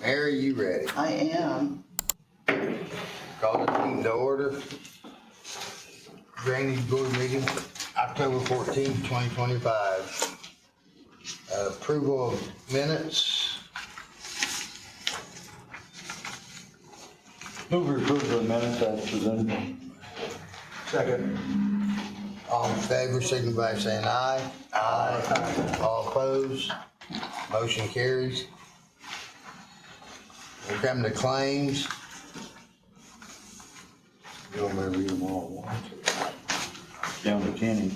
Mary, you ready? I am. Call the meeting to order. Drainage Board meeting, October 14th, 2025. Approval of minutes. Move to approve the minutes as presented. Second. All in favor, signify by saying aye. Aye. All opposed? Motion carries. We're coming to claims. You want me to read them all at once? Down to Kenny.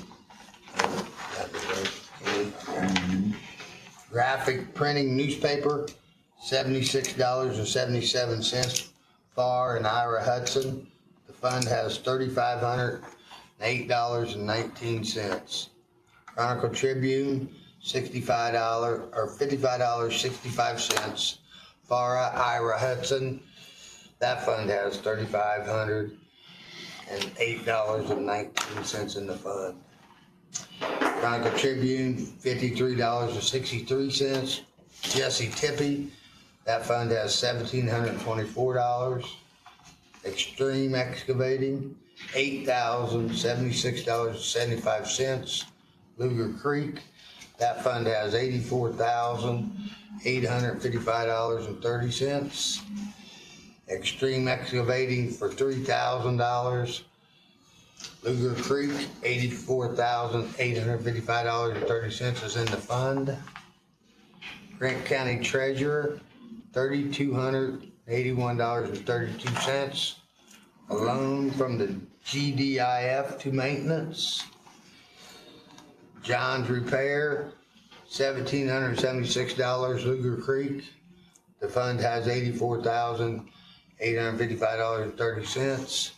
Graphic printing newspaper, $76.77. FAR and Ira Hudson. The fund has $3,508.19. Chronicle Tribune, $65 or $55.65. FAR Ira Hudson. That fund has $3,508.19 in the fund. Chronicle Tribune, $53.63. Jesse Tippy, that fund has $1,724. Extreme Excavating, $8,076.75. Luger Creek, that fund has $84,855.30. Extreme Excavating for $3,000. Luger Creek, $84,855.30 is in the fund. Grant County Treasurer, $3,281.32. A loan from the GDIF to maintenance. John's Repair, $1,776. Luger Creek. The fund has $84,855.30.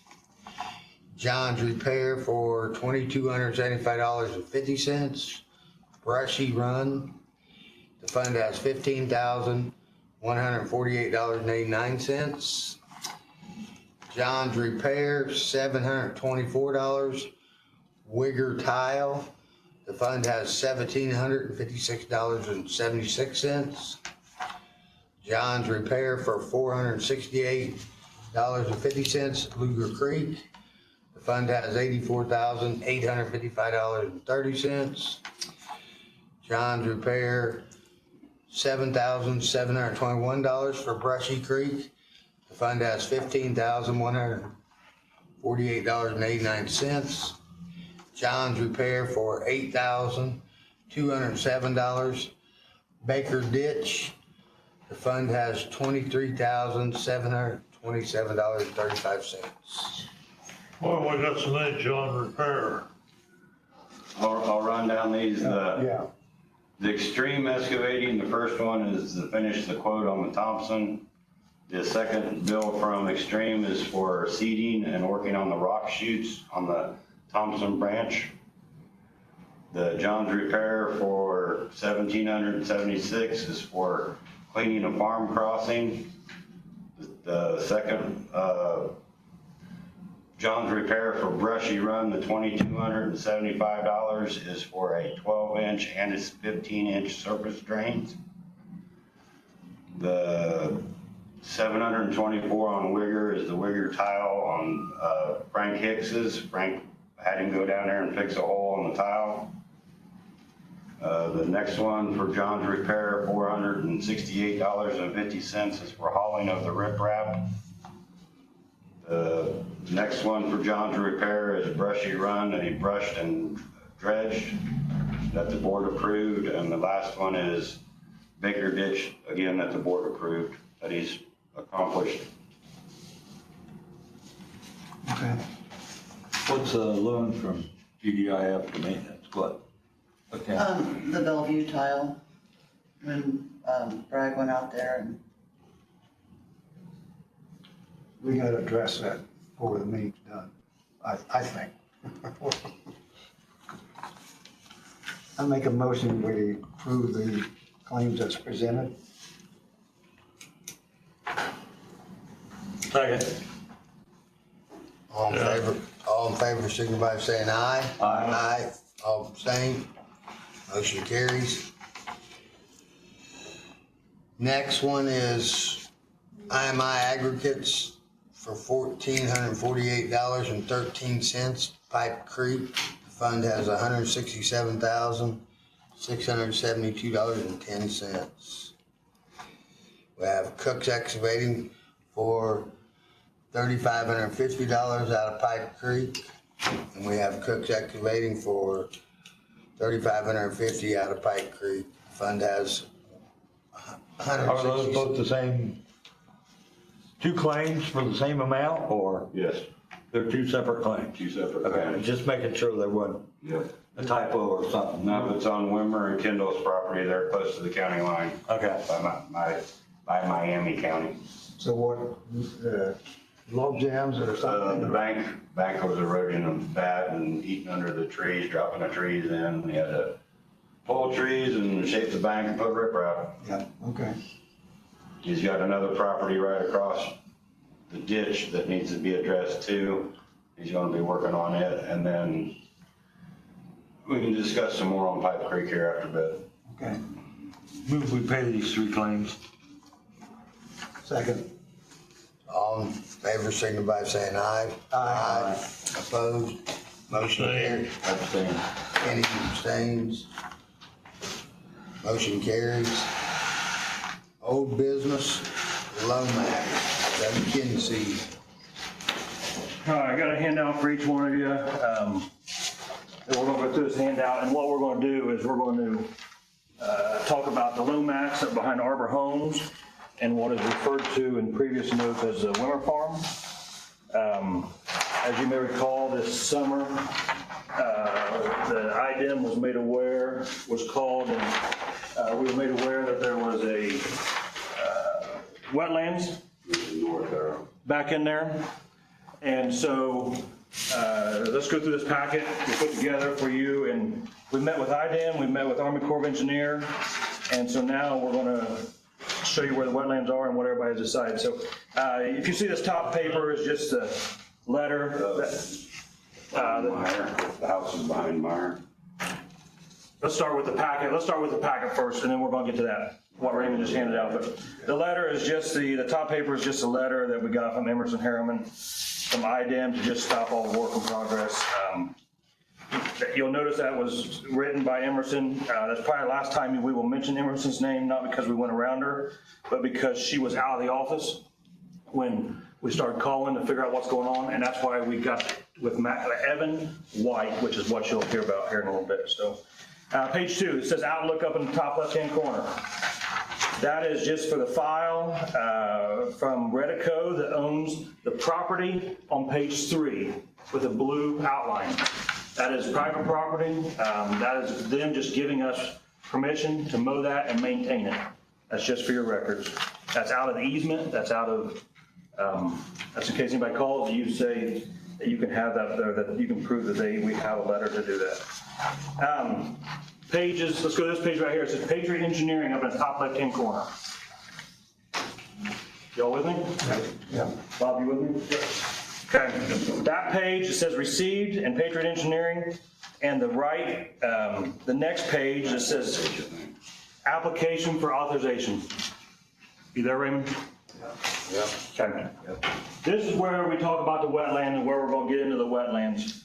John's Repair for $2,275.50. Brushy Run. The fund has $15,148.89. John's Repair, $724. Wigger Tile. The fund has $1,756.76. John's Repair for $468.50. Luger Creek. The fund has $84,855.30. John's Repair, $7,721 for Brushy Creek. The fund has $15,148.89. John's Repair for $8,207. Baker Ditch. The fund has $23,727.35. Well, we got some names on repair. I'll run down these. Yeah. The Extreme Excavating, the first one is to finish the quote on the Thompson. The second bill from Extreme is for seeding and working on the rock chutes on the Thompson branch. The John's Repair for $1,776 is for cleaning a farm crossing. The second John's Repair for Brushy Run, the $2,275 is for a 12-inch and its 15-inch surface drains. The $724 on Wigger is the Wigger Tile on Frank Hicks's. Frank had him go down there and fix a hole in the tile. The next one for John's Repair, $468.50 is for hauling of the riprap. The next one for John's Repair is Brushy Run that he brushed and dredged that the board approved. And the last one is Baker Ditch, again, that the board approved, that he's accomplished. Okay. What's a loan from GDIF to maintenance? What? Okay. The Bellevue tile, when Bragg went out there and We gotta address that before the meeting's done, I think. I make a motion, we approve the claims as presented. Second. All in favor, signify by saying aye. Aye. All abstain. Motion carries. Next one is IMI Aggregates for $1,448.13, Pipe Creek. The fund has $167,672.10. We have Cook's Excavating for $3,550 out of Pipe Creek. And we have Cook's Excavating for $3,550 out of Pipe Creek. The fund has Are those $160,000. both the same, two claims for the same amount, or Yes, they're two separate claims? two separate Okay, claims. just making sure there wasn't Yep. a typo or something. No, it's on Wimmer and Kendall's property. They're close to the county line Okay, by Miami County. So what, log jams or The something? bank was eroding them bad and eating under the trees, dropping the trees in. They had to pull trees and shape the bank and put riprap. Yeah, okay. He's got another property right across the ditch that needs to be addressed too. He's gonna be working on it, and then we can discuss some more on Pipe Creek here after a bit. Okay, move we pay these three claims. second. All in favor, signify by saying aye. Aye. Opposed? Motion carried. Abstain. Kenny abstains. Motion carries. Old business, Lomax, WKNC. All right, I got a handout for each one of you. And we're gonna go through this handout, and what we're gonna do is we're going to talk about the Lomax up behind Arbor Homes and what is referred to in previous notes as the Wimmer Farm. As you may recall, this summer, the IDEM was made aware, was called, and we were made aware that there was a wetlands North arrow. back in there. And so, let's go through this packet we put together for you, and we met with IDEM, we met with Army Corps of Engineer, and so now we're gonna show you where the wetlands are and what everybody's decided. So, if you see this top paper is just a letter that, Meyer, the house is behind Meyer. let's start with the packet. Let's start with the packet first, and then we're gonna get to that, what Raymond just handed out. But the letter is just the top paper is just a letter that we got from Emerson Harriman, from IDEM, to just stop all work in progress. You'll notice that was written by Emerson. That's probably the last time we will mention Emerson's name, not because we went around her, but because she was out of the office when we started calling to figure out what's going on, and that's why we got with Evan White, which is what you'll hear about here in a little bit. So, page 2, it says Outlook up in the top left-hand corner. That is just for the file from Redico that owns the property on page 3 with a blue outline. That is private property. That is them just giving us permission to mow that and maintain it. That's just for your records. That's out of the easement. That's out of, that's in case anybody calls, you say that you can have that there, that you can prove that we have a letter to do that. Pages, let's go to this page right here. It says Patriot Engineering up in the top left-hand corner. Y'all with me? Yeah. Bob, you with me? Okay. That page, it says received and Patriot Engineering, and the right, the next page, it says application for authorization. You there, Raymond? Yep. Okay. This is where we talk about the wetland and where we're going to get into the wetlands.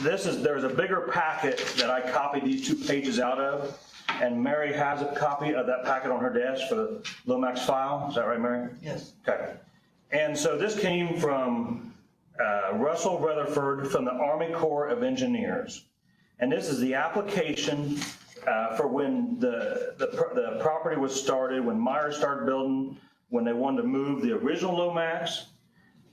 There's a bigger packet that I copied these 2 pages out of, and Mary has a copy of that packet on her desk for the Lomax file. Is that right, Mary? Yes. Okay. And so this came from Russell Rutherford from the Army Corps of Engineers. And this is the application for when the property was started, when Myers started building, when they wanted to move the original Lomax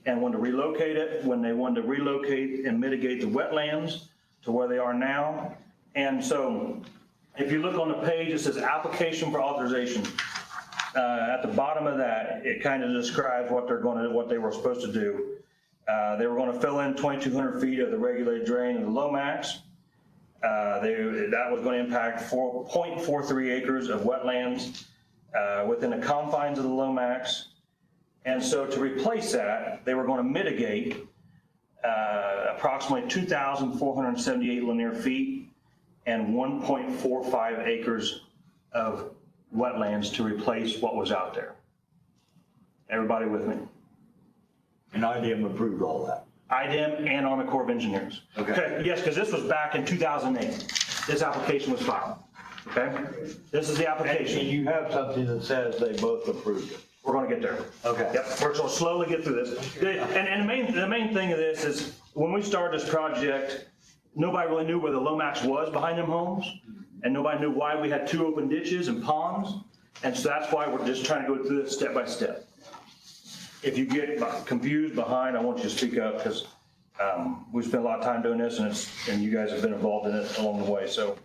and wanted to relocate it, when they wanted to relocate and mitigate the wetlands to where they are now. And so if you look on the page, it says application for authorization. At the bottom of that, it kind of describes what they were supposed to do. They were going to fill in 2,200 feet of the regulated drain of the Lomax. That was going to impact 0.43 acres of wetlands within the confines of the Lomax. And so to replace that, they were going to mitigate approximately 2,478 linear feet and 1.45 acres of wetlands to replace what was out there. Everybody with me? And IDM approved all that. IDEM and Army Corps of Engineers. Okay. Yes, because this was back in 2008. This application was filed, okay? This is the And application. you have something that says they both approved it. We're gonna get there. Okay. Yep, we're gonna slowly get through this. And the main thing of this is, when we started this project, nobody really knew where the Lomax was behind them homes, and nobody knew why we had 2 open ditches and ponds, and so that's why we're just trying to go through this step by step. If you get confused behind, I want you to speak up, because we spent a lot of time doing this, and you guys have been involved in it along the way, so.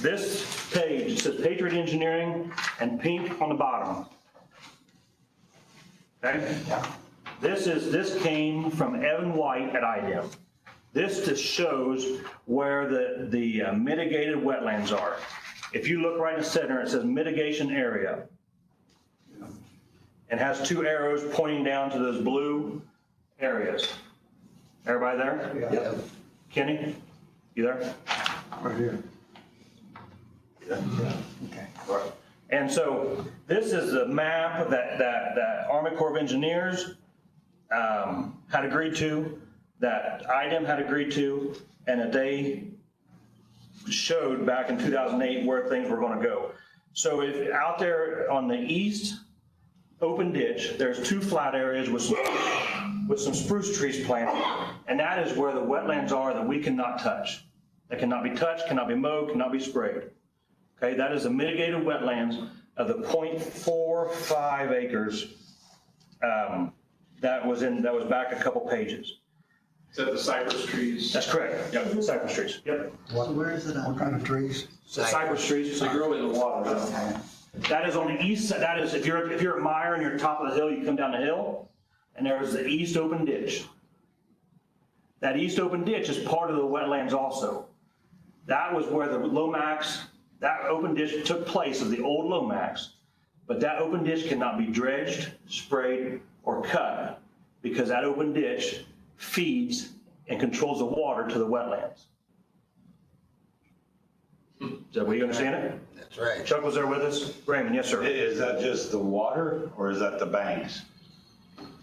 This page, it says Patriot Engineering and pink on the bottom. Okay? This came from Evan White at IDEM. This just shows where the mitigated wetlands are. If you look right in the center, it says mitigation area. And has 2 arrows pointing down to those blue areas. Everybody there? Yep. Kenny, you there? Right here. Okay. And so this is the map that Army Corps of Engineers had agreed to, that IDEM had agreed to, and that they showed back in 2008 where things were going to go. So if out there on the east open ditch, there's 2 flat areas with some spruce trees planted, and that is where the wetlands are that we cannot touch. That cannot be touched, cannot be mowed, cannot be sprayed. Okay, that is the mitigated wetlands of the 0.45 acres that was back a couple pages. Is that the cypress trees? That's correct. Yep, cypress trees. Yep. So where is it What on? kind of trees? So cypress trees. They grow in the water, though. Okay. That is on the east side. That is, if you're at Meyer and you're at top of the hill, you come down the hill, and there is the east open ditch. That east open ditch is part of the wetlands also. That was where the Lomax, that open ditch took place of the old Lomax, but that open ditch cannot be dredged, sprayed, or cut, because that open ditch feeds and controls the water to the wetlands. Is that way you understand it? That's right. Chuck was there with us. Raymond, yes, sir. Is that just the water, or is that the banks?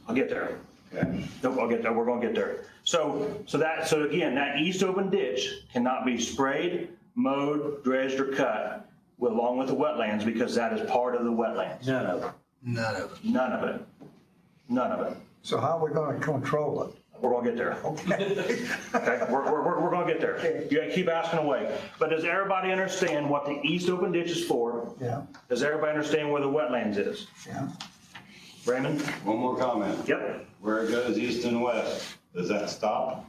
I'll get there. Okay. Nope, I'll get there. We're gonna get there. So again, that east open ditch cannot be sprayed, mowed, dredged, or cut along with the wetlands, because that is part of the wetlands. None of it. None of it. None of it. None of it. So how are we gonna control it? We're gonna get there. Okay, we're gonna get there. You gotta keep asking away. But does everybody understand what the east open ditch is for? Yeah, Does everybody understand where the wetlands is? yeah. Raymond? One more comment. Yep. Where it goes east and west, does that stop?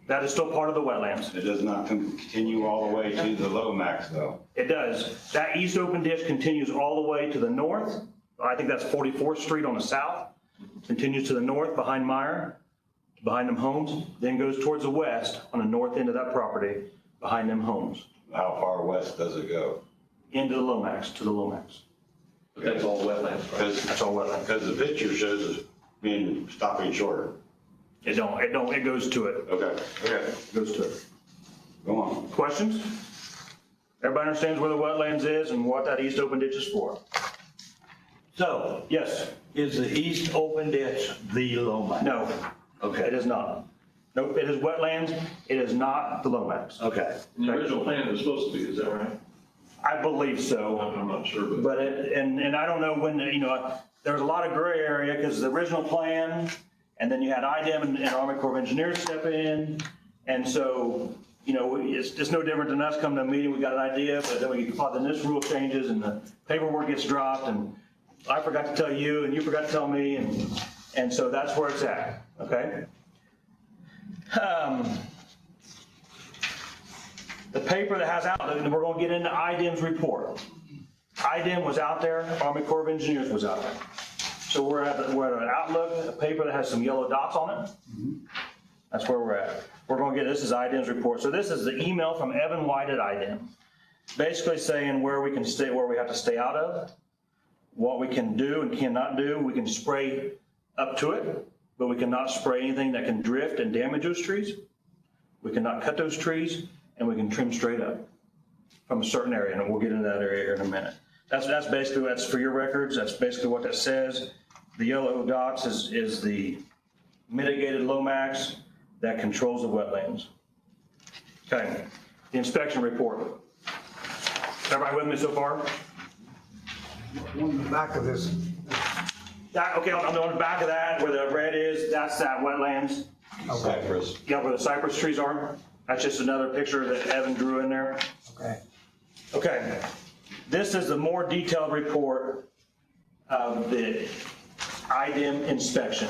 That is still part of the wetlands. It does not continue all the way to the Lomax, though. It does. That east open ditch continues all the way to the north. I think that's 44th Street on the south. Continues to the north behind Meyer, behind them homes, then goes towards the west on the north end of that property, behind them homes, How far west does it go? into the Lomax, to the Lomax. But that's all wetlands, right? That's all wetland. Because the picture shows it being, stopping short. It goes to it. Okay, okay, It goes to it. go on. Questions? Everybody understands where the wetlands is and what that east open ditch is for? So, Yes? is the east open ditch the Lomax? No, it Okay, is not. Nope, it is wetlands. It is not the Lomax. okay. And the original plan was supposed to be, is that right? I believe so. I'm not sure, but But and I don't know when, there was a lot of gray area, because the original plan, and then you had IDEM and Army Corps of Engineers step in. And so, it's just no different than us coming to a meeting, we got an idea, but then this rule changes and the paperwork gets dropped, and I forgot to tell you, and you forgot to tell me, and so that's where it's at, okay? The paper that has out, and we're gonna get into IDEM's report. IDEM was out there, Army Corps of Engineers was out there. So we're at an Outlook, a paper that has some yellow dots on it. That's where we're at. We're gonna get, this is IDEM's report. So this is the email from Evan White at IDEM, basically saying where we can stay, where we have to stay out of, what we can do and cannot do. We can spray up to it, but we cannot spray anything that can drift and damage those trees. We cannot cut those trees, and we can trim straight up from a certain area, and we'll get into that area here in a minute. That's basically, that's for your records, that's basically what that says. The yellow dots is the mitigated Lomax that controls the wetlands. Okay, the inspection report. Everybody with me so far? On the back of this, Okay, on the back of that, where the red is, that's that wetlands. Cypress. Yeah, where the cypress trees are. That's just another picture that Evan drew in there. okay, Okay, this is the more detailed report of the IDIM inspection,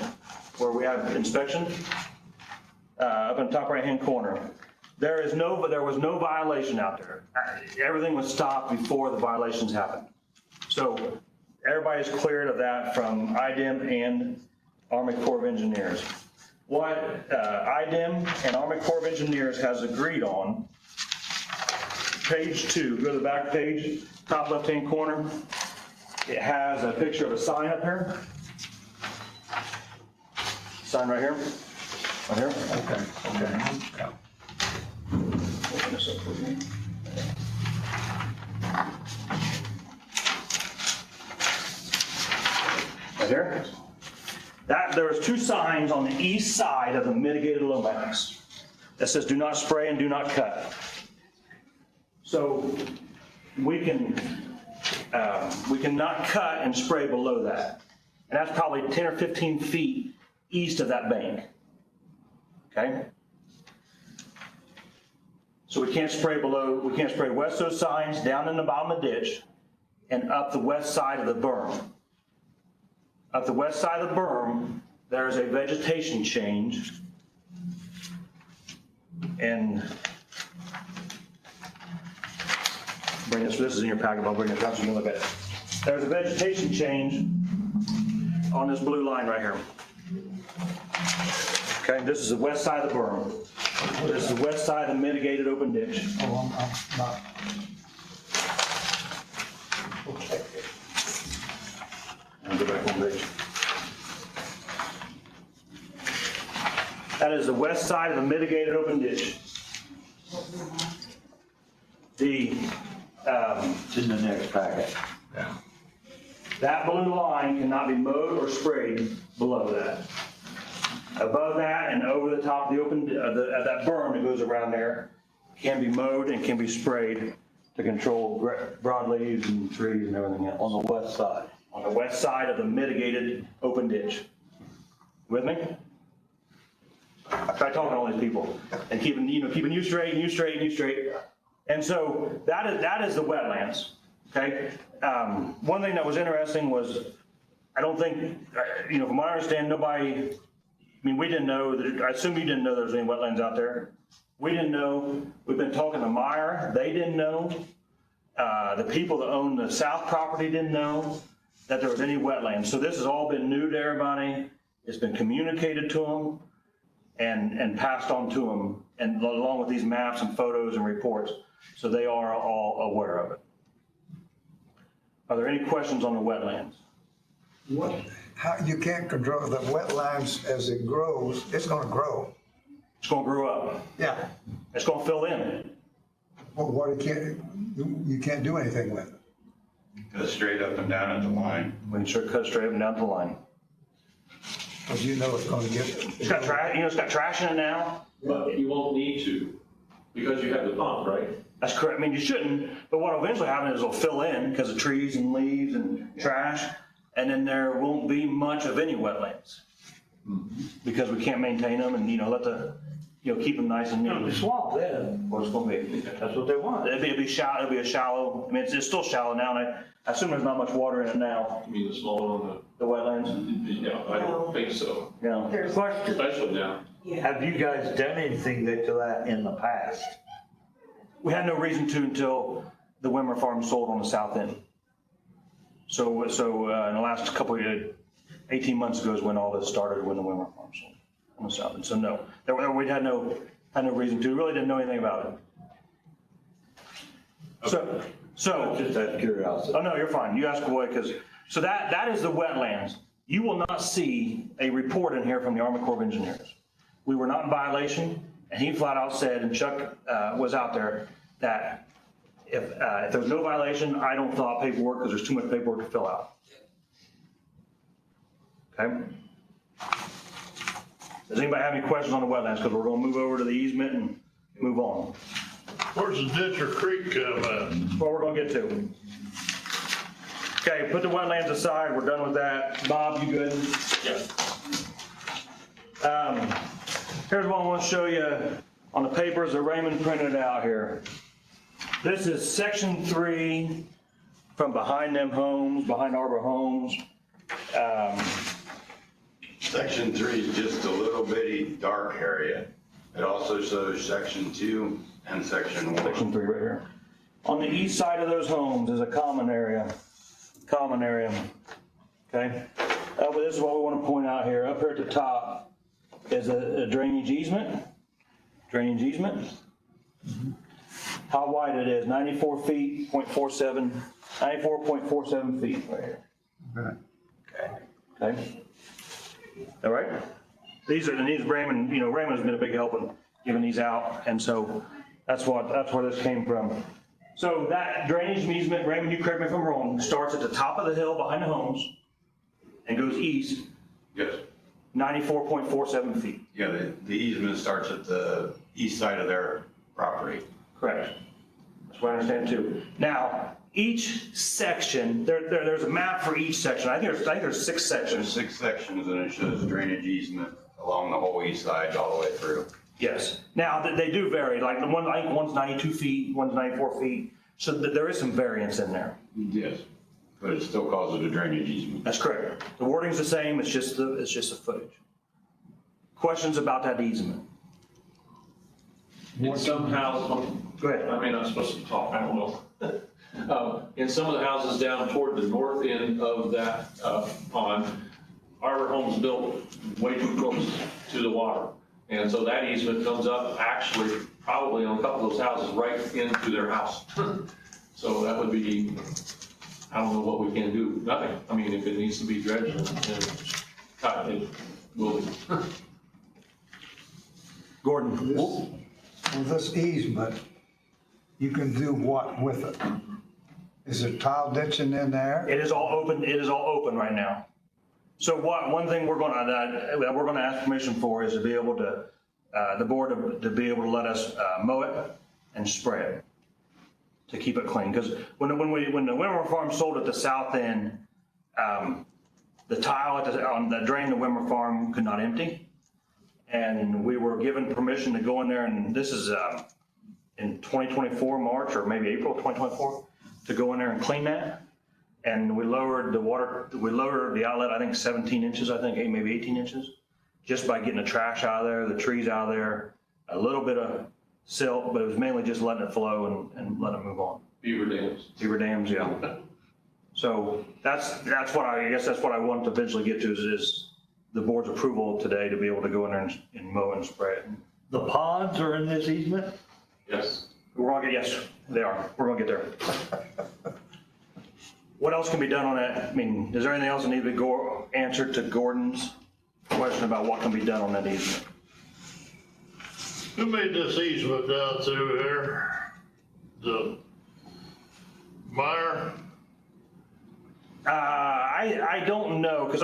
where we have inspection up in the top right-hand corner. There was no violation out there. Everything was stopped before the violations happened. So everybody's cleared of that from IDIM and Army Corps of Engineers. What IDIM and Army Corps of Engineers has agreed on, page 2, go to the back page, top left-hand corner. It has a picture of a sign up here. Sign right here. Right here. okay. Open this up for you. Right here. There was 2 signs on the east side of the mitigated Lomax that says do not spray and do not cut. So we cannot cut and spray below that. And that's probably 10 or 15 feet east of that bank. Okay? So we can't spray west of those signs, down in the bottom of the ditch, and up the west side of the berm. Up the west side of the berm, there is a vegetation change. And this is in your packet, I'll bring it up so you can look at it. There's a vegetation change on this blue line right here. Okay, this is the west side of the berm. This is the west side of the mitigated open ditch. Oh, I'm not. Okay. I'll go back one page. That is the west side of the mitigated open ditch. It's in the next packet. That blue line cannot be mowed or sprayed below that. Above that and over the top of the open, that berm that goes around there can be mowed and can be sprayed to control broadleaves and trees and everything else. On the west side. On the west side of the mitigated open ditch. With me? I try talking to all these people and keeping you straight and you straight and you straight. And so that is the wetlands, okay? One thing that was interesting was, I don't think, from what I understand, nobody, we didn't know, I assume you didn't know there was any wetlands out there. We didn't know. We've been talking to Meyer. They didn't know. The people that own the south property didn't know that there was any wetlands. So this has all been new to everybody. It's been communicated to them and passed on to them, and along with these maps and photos and reports. So they are all aware of it. Are there any questions on the wetlands? How, you can't control the wetlands as it grows, it's gonna grow. It's going to grow up. Yeah. It's going to fill in. Well, you can't do anything with it. Go straight up and down at the line. We can sure cut straight up and down the line. Because you know it's gonna get. It's got trash. It's got trash in it now. But you won't need to, because you have the pump, right? That's correct. You shouldn't. But what will eventually happen is it'll fill in because of trees and leaves and trash, and then there won't be much of any wetlands because we can't maintain them and let the keep them nice and neat. Swamp then. Well, it's going to be. That's what they want. It'll be shallow. It'll be a shallow. It's still shallow now, and I assume there's not much water in it now. You mean the small one, The wetlands. yeah, I don't think so, Yeah. Question, especially now. have you guys done anything to that in the past? We had no reason to until the Wimmer Farm sold on the south end. So in the last couple of years, 18 months ago is when all this started, when the Wimmer Farm sold on the south end. So no, we had no reason to. We really didn't know anything about it. So Just out of curiosity. oh no, you're fine. You ask away so that is the wetlands. You will not see a report in here from the Army Corps of Engineers. We were not in violation, and he flat out said, and Chuck was out there, that If there's no violation, I don't fill out paperwork because there's too much paperwork to fill out. Okay? Does anybody have any questions on the wetlands? Because we're going to move over to the easement and move on. Where's the ditch or creek come at? That's what we're going to get to. Okay, put the wetlands aside. We're done with that. Bob, you good? Yeah. Here's what I want to show you on the papers that Raymond printed out here. This is section 3 from behind them homes, behind Arbor Homes. Section 3 is just a little bitty dark area. It also shows section 2 and section 1. Section 3 right here. On the east side of those homes is a common area. Okay? But this is what we want to point out here. Up here at the top is a drainage easement. Drainage easement. How wide it is, 94 feet, 94.47 feet right here. Right. Okay? All right? These Raymond, Raymond's been a big help in giving these out, and so that's where this came from. So that drainage easement, Raymond, you correct me if I'm wrong, starts at the top of the hill behind the homes and goes east, Yes. 94.47 feet. Yeah, the easement starts at the east side of their property. Correct. That's what I understand too. Now, each section, there's a map for each section. I think there's 6 sections. There's 6 sections and it shows drainage easement along the whole east side all the way through. Yes. Now, they do vary. Like I think one's 92 feet, one's 94 feet. So there is some variance in there. Yes. But it still calls it a drainage easement. That's correct. The wording's the same. It's just the footage. Questions about that easement? In some houses, Go ahead. I mean, I'm supposed to talk, I don't know. In some of the houses down toward the north end of that pond, Arbor Homes built way too close to the water. And so that easement comes up actually probably on a couple of those houses right into their house. So that would be, I don't know what we can do, nothing. I mean, if it needs to be dredged, then it will be. Gordon? With this easement, you can do what with it? Is there tile ditching in there? It is all open. It is all open right now. So one thing we're going to ask permission for is to be able to, the board to be able to let us mow it and spray it to keep it clean. Because when the Wimmer Farm sold at the south end, the tile on the drain to Wimmer Farm could not empty. And we were given permission to go in there, and this is in 2024, March, or maybe April 2024, to go in there and clean that. And we lowered the outlet, I think 17 inches, maybe 18 inches, just by getting the trash out of there, the trees out of there, a little bit of silt, but it was mainly just letting it flow and letting it move on. Beaver dams. Beaver dams, yeah. So that's what I want to eventually get to is the board's approval today to be able to go in there and mow and spray it. The ponds are in this easement? Yes. Yes, they are. We're gonna get there. What else can be done on that? I mean, is there anything else that needs to be answered to Gordon's question about what can be done on that easement? Who made this easement down through here? The Meyer? I don't know, because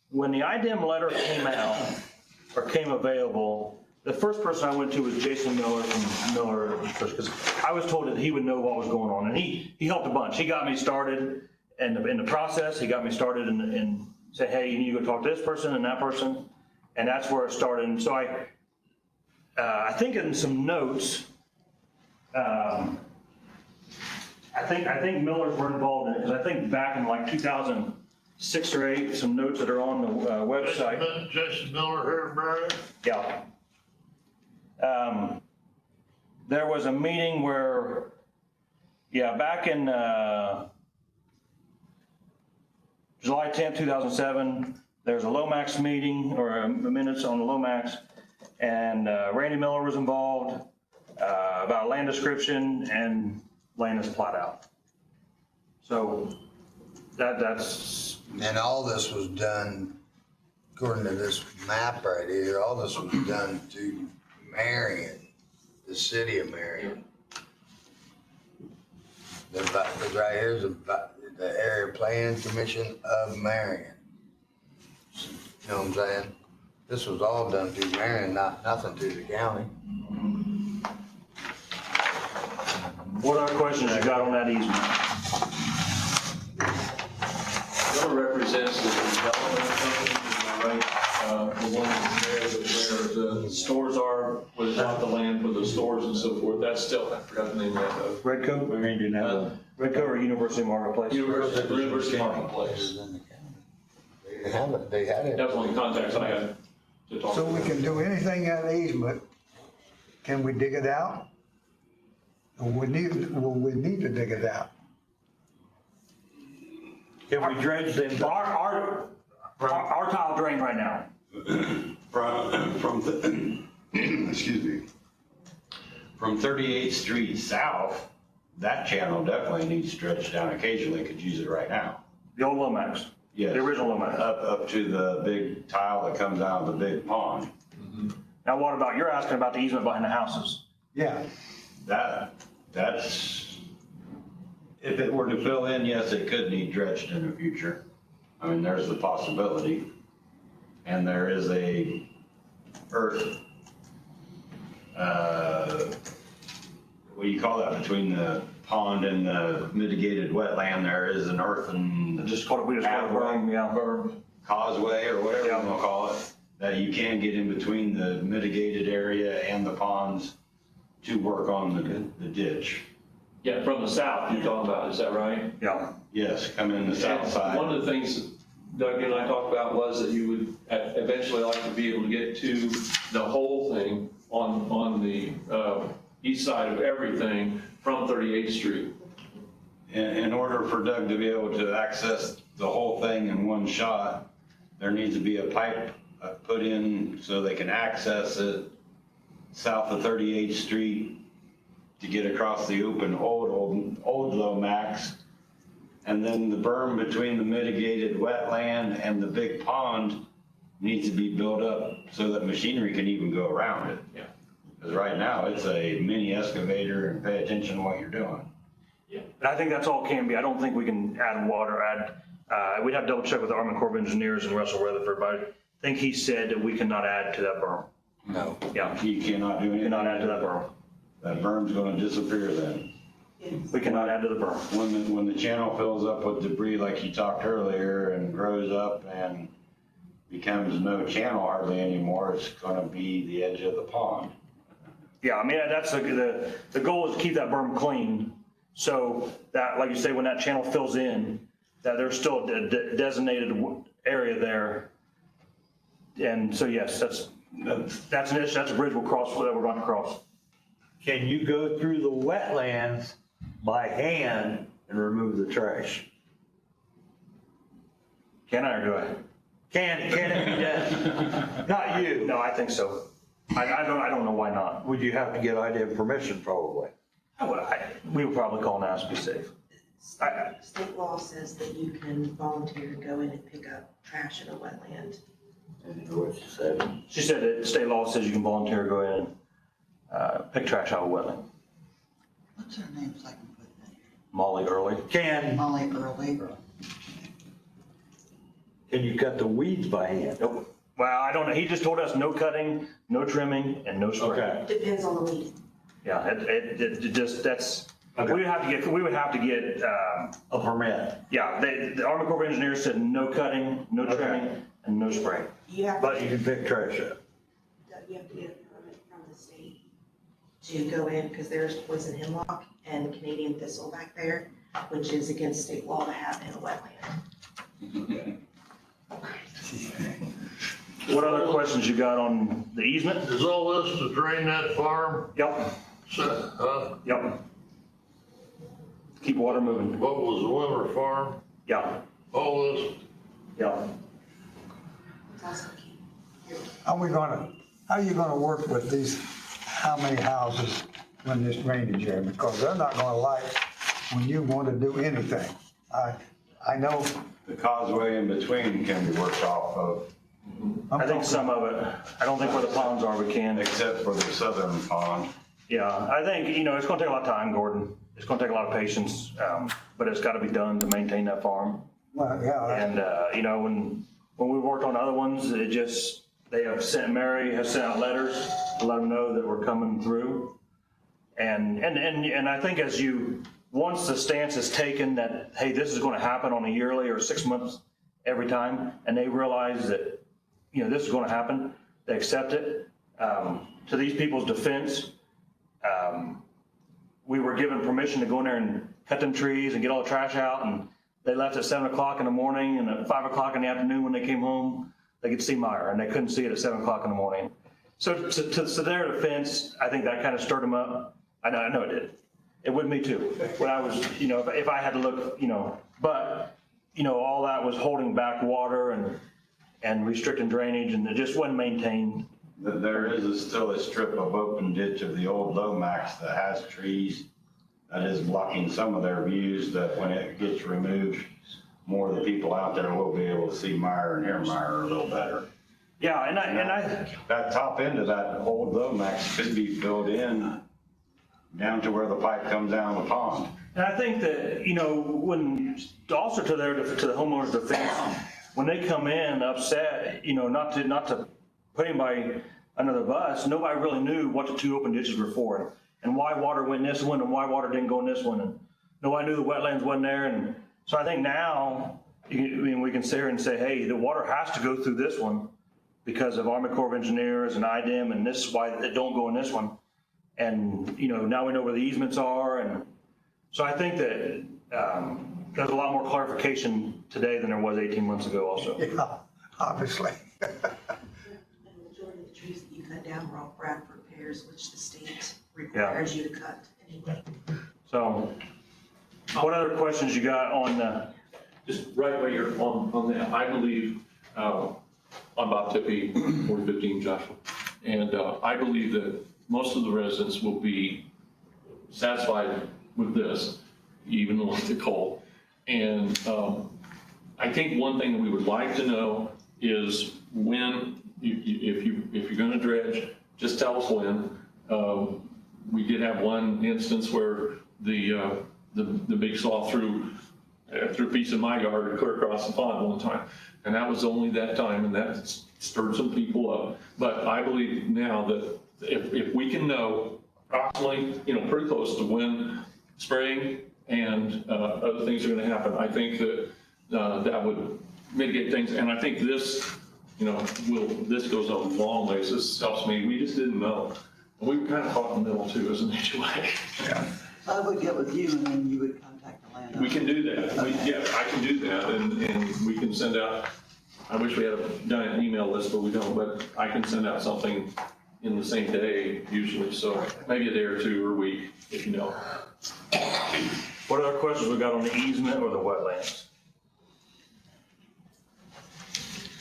when the IDEM letter came out or came available, the first person I went to was Jason Miller from Miller, because I was told that he would know what was going on, and he helped a bunch. He got me started in the process. He got me started and said, hey, you need to go talk to this person and that person, and that's where it started. And so I think in some notes, I think Millers were involved in it, because I think back in like 2006 or 8, some notes that are on the website. Jason Miller here, Barry? Yeah. There was a meeting where, back in July 10th, 2007, there's a Lomax meeting, or minutes on the Lomax, and Randy Miller was involved about land description and land is plot out. So that's. And all this was done, according to this map right here, all this was done to Marion. the city of Marion. Because right here's the Area Plan Commission of Marion. You know what I'm saying? This was all done through Marion, nothing through the county. What other questions you got on that easement? Whoever represents the development company, am I right? The one that's there, where the stores are, without the land for the stores and so forth, that's still, I forgot the name of that. Redco? We didn't have a. Redco or University Marketplace? University Marketplace. They had it. That was one of the contacts I had to talk to. So we can do anything at easement. Can we dig it out? Or will we need to dig it out? Can we dredge them? Our tile drain right now. Excuse me, from 38th Street south, that channel definitely needs stretched down occasionally, could use it right now. The old Lomax. Yes. The original Lomax. Up to the big tile that comes out of the big pond. Now what about, you're asking about the easement behind the houses? Yeah, That's, if it were to fill in, yes, it could need dredged in the future. I mean, there's the possibility. And there is a earth, what do you call that, between the pond and the mitigated wetland, there is an earthen We just call it berm, yeah. causeway or whatever you Yeah. want to call it, that you can get in between the mitigated area and the ponds to work on the ditch. Yeah, from the south you're talking about, is that right? Yeah. Yes, come in the south side. One of the things Doug and I talked about was that you would eventually like to be able to get to the whole thing on the east side of everything from 38th Street. In order for Doug to be able to access the whole thing in one shot, there needs to be a pipe put in so they can access it south of 38th Street to get across the open old Lomax. And then the berm between the mitigated wetland and the big pond needs to be built up so that machinery can even go around it. Yeah. Because right now, it's a mini excavator and pay attention to what you're doing. And I think that's all it can be. I don't think we can add water, we'd have to double check with the Army Corps of Engineers and Russell Rutherford, but I think he said that we cannot add to that berm. No. Yeah, You cannot do anything. cannot add to that berm. That berm's gonna disappear then. We cannot add to the berm. When the channel fills up with debris like you talked earlier and grows up and becomes no channel hardly anymore, it's gonna be the edge of the pond. Yeah, I mean, that's the goal is to keep that berm clean, so that, like you say, when that channel fills in, that there's still a designated area there. And so, yes, that's an issue, that's a bridge we'll cross, that we're going to cross. Can you go through the wetlands by hand and remove the trash? Can I or do I? Can it be done? Not you. No, I think so. I don't know why not. Would you have to get IDM permission probably? We would probably call and ask to be safe. State law says that you can volunteer to go in and pick up trash in a wetland. What she said. She said that state law says you can volunteer to go in and pick trash out of a wetland. What's her name so I can put it in? Molly Early. Can Molly Early. you cut the weeds by hand? Nope. Well, I don't know. He just told us no cutting, no trimming, and no spraying. Okay. Depends on the weed. Yeah, it just, that's, Okay. we would have to get, A permit. yeah, the Army Corps of Engineers said no cutting, no Okay. trimming, and no spraying. You have But to you get, can pick trash up. you have to get a permit from the state to go in, because there's poison hemlock and Canadian thistle back there, which is against state law to have in a wetland. What other questions you got on the easement? Is all this to drain that farm? Yep, yep. Keep water moving. What was the Wimmer farm? Yeah, All this, yeah. It's also key. how are you gonna work with these, how many houses in this drainage area? Because they're not gonna like when you want to do anything. I know, The causeway in between can be worked off of, I think some of it, I don't think where the ponds are, we can. except for the southern pond. Yeah, I think, it's gonna take a lot of time, Gordon. It's gonna take a lot of patience, but it's gotta be done to maintain that farm. Well, yeah, And, when we worked on other ones, Mary has sent out letters to let them know that we're coming through. And I think once the stance is taken that, hey, this is gonna happen on a yearly or 6 months every time, and they realize that, this is gonna happen, they accept it. To these people's defense, we were given permission to go in there and cut them trees and get all the trash out, and they left at 7 o'clock in the morning, and at 5 o'clock in the afternoon when they came home, they could see Meyer, and they couldn't see it at 7 o'clock in the morning. So to their defense, I think that kind of stirred them up. I know it did. It would me too. When I was, if I had to look, but, all that was holding back water and restricting drainage, and it just wasn't maintained. There is still a strip of open ditch of the old Lomax that has trees that is blocking some of their views, that when it gets removed, more of the people out there will be able to see Meyer and hear Meyer a little better. Yeah, and I That top end of that old Lomax could be filled in down to where the pipe comes down the pond. And I think that, when, also to the homeowner's defense, when they come in upset, not to put anybody under the bus, nobody really knew what the two open ditches were for, and why water went in this one and why water didn't go in this one, and nobody knew the wetlands wasn't there. And so I think now, we can sit here and say, hey, the water has to go through this one because of Army Corps of Engineers and IDEM, and this is why it don't go in this one. And, now we know where the easements are. And so I think that there's a lot more clarification today than there was 18 months ago also. yeah, obviously. And the majority of the trees that you cut down were all Bradford pears, which the state requires you to cut anyway. So what other questions you got on Just right where you're on that, I believe, I'm Bob Tippy, 4015 Joshua, and I believe that most of the residents will be satisfied with this, even with the coal. And I think one thing that we would like to know is when, if you're gonna dredge, just tell us when. We did have one instance where the big saw threw a piece of my yard and clear across the pond one time. And that was only that time, and that stirred some people up. But I believe now that if we can know approximately, pretty close to when spraying and other things are gonna happen, I think that that would mitigate things. And I think this, this goes a long ways. This helps me. We just didn't know. And we were kind of caught in the middle too, as an HOA. I would get with you and then you would contact the landowner. We can do that. I can do that, and we can send out, I wish we had a giant email list, but we don't, but I can send out something in the same day usually, so maybe a day or two or a week, if you know. what other questions we got on the easement or the wetlands?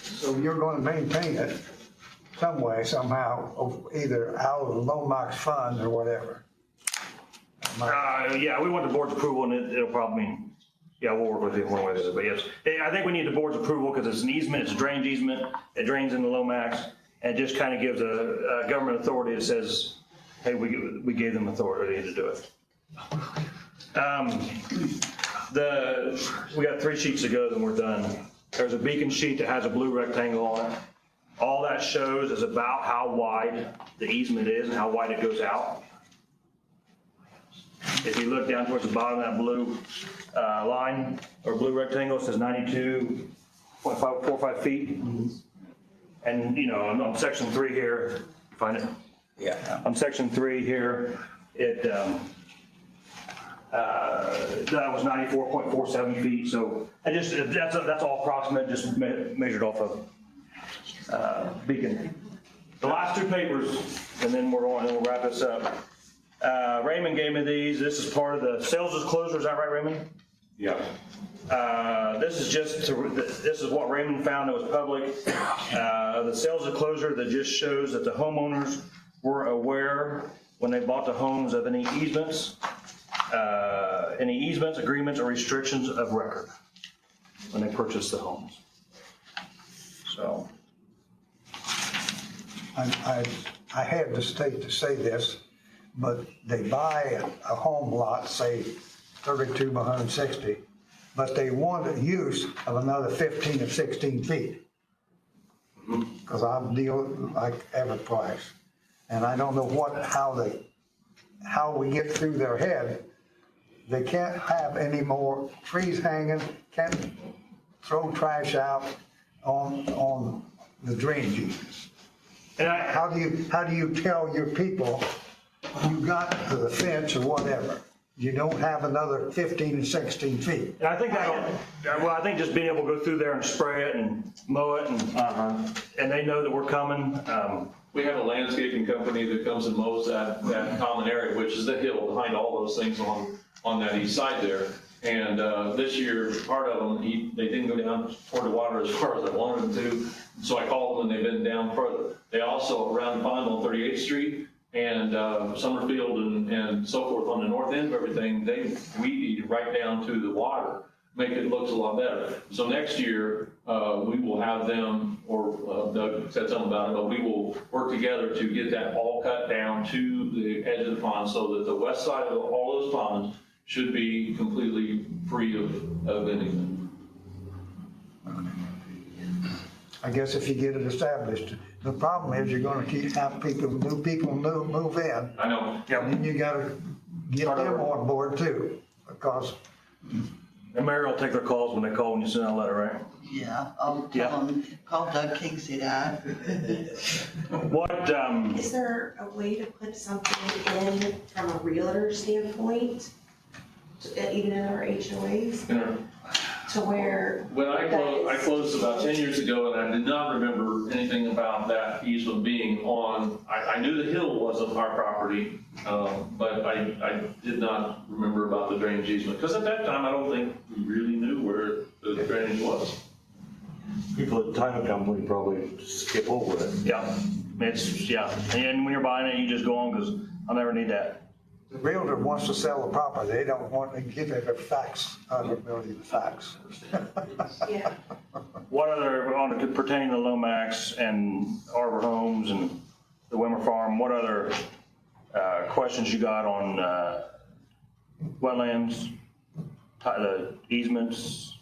So you're gonna maintain it some way, somehow, either out of the Lomax fund or whatever. Yeah, we want the board's approval, and it'll probably mean, we'll work with it one way or the other, but yes. I think we need the board's approval because it's an easement, it's a drainage easement, it drains into Lomax, and it just kind of gives a government authority that says, hey, we gave them authority to do it. We got 3 sheets to go, then we're done. There's a beacon sheet that has a blue rectangle on it. All that shows is about how wide the easement is and how wide it goes out. If you look down towards the bottom of that blue line or blue rectangle, it says 92.45 feet. And, on section 3 here, find it? Yeah. On section 3 here, that was 94.47 feet. So that's all approximate, just measured off of beacon. The last 2 papers, and then we'll wrap this up. Raymond gave me these. This is part of the sales disclosure. Is that right, Raymond? Yeah. This is what Raymond found that was public. The sales disclosure that just shows that the homeowners were aware when they bought the homes of any easements, agreements, or restrictions of record when they purchased the homes. So. I have the state to say this, but they buy a home lot, say 32 by 160, but they want a use of another 15 or 16 feet. Because I deal like EverPrice, and I don't know how we get through their head. They can't have any more trees hanging, can't throw trash out on the drainage easements. And How do you tell your people you got to the fence or whatever? You don't have another 15 and 16 feet. I think I think just being able to go through there and spray it and mow it and they know that we're coming. We have a landscaping company that comes and mows that common area, which is the hill behind all those things on that east side there. And this year, part of them, they didn't go down toward the water as far as I wanted them to. So I called them and they've been down further. They also, around the pond on 38th Street and Summerfield and so forth on the north end of everything, they weed eat right down to the water, make it look a lot better. So next year, we will have them, or Doug said something about it, but we will work together to get that all cut down to the edge of the pond so that the west side of all those ponds should be completely free of anything. I guess if you get it established, the problem is you're gonna have new people move in. I know. And then you gotta get them on board too, because And Mary will take their calls when they call, when you send out a letter, right? Yeah, I'll tell them, call Doug Kingsley that. What, Is there a way to put something in from a realtor standpoint, even in our HOAs, You know, to where? when I that is- closed about 10 years ago, and I did not remember anything about that easement being on, I knew the hill wasn't our property, but I did not remember about the drainage easement, because at that time, I don't think we really knew where the drainage was. People at the title company probably skip over it. yeah, and when you're buying it, you just go on, because I'll never need that. the realtor wants to sell the property, they don't want to give it the facts, the facts. Yeah, What other, pertaining to Lomax and Arbor Homes and the Wimmer Farm, what other questions you got on wetlands, the easements,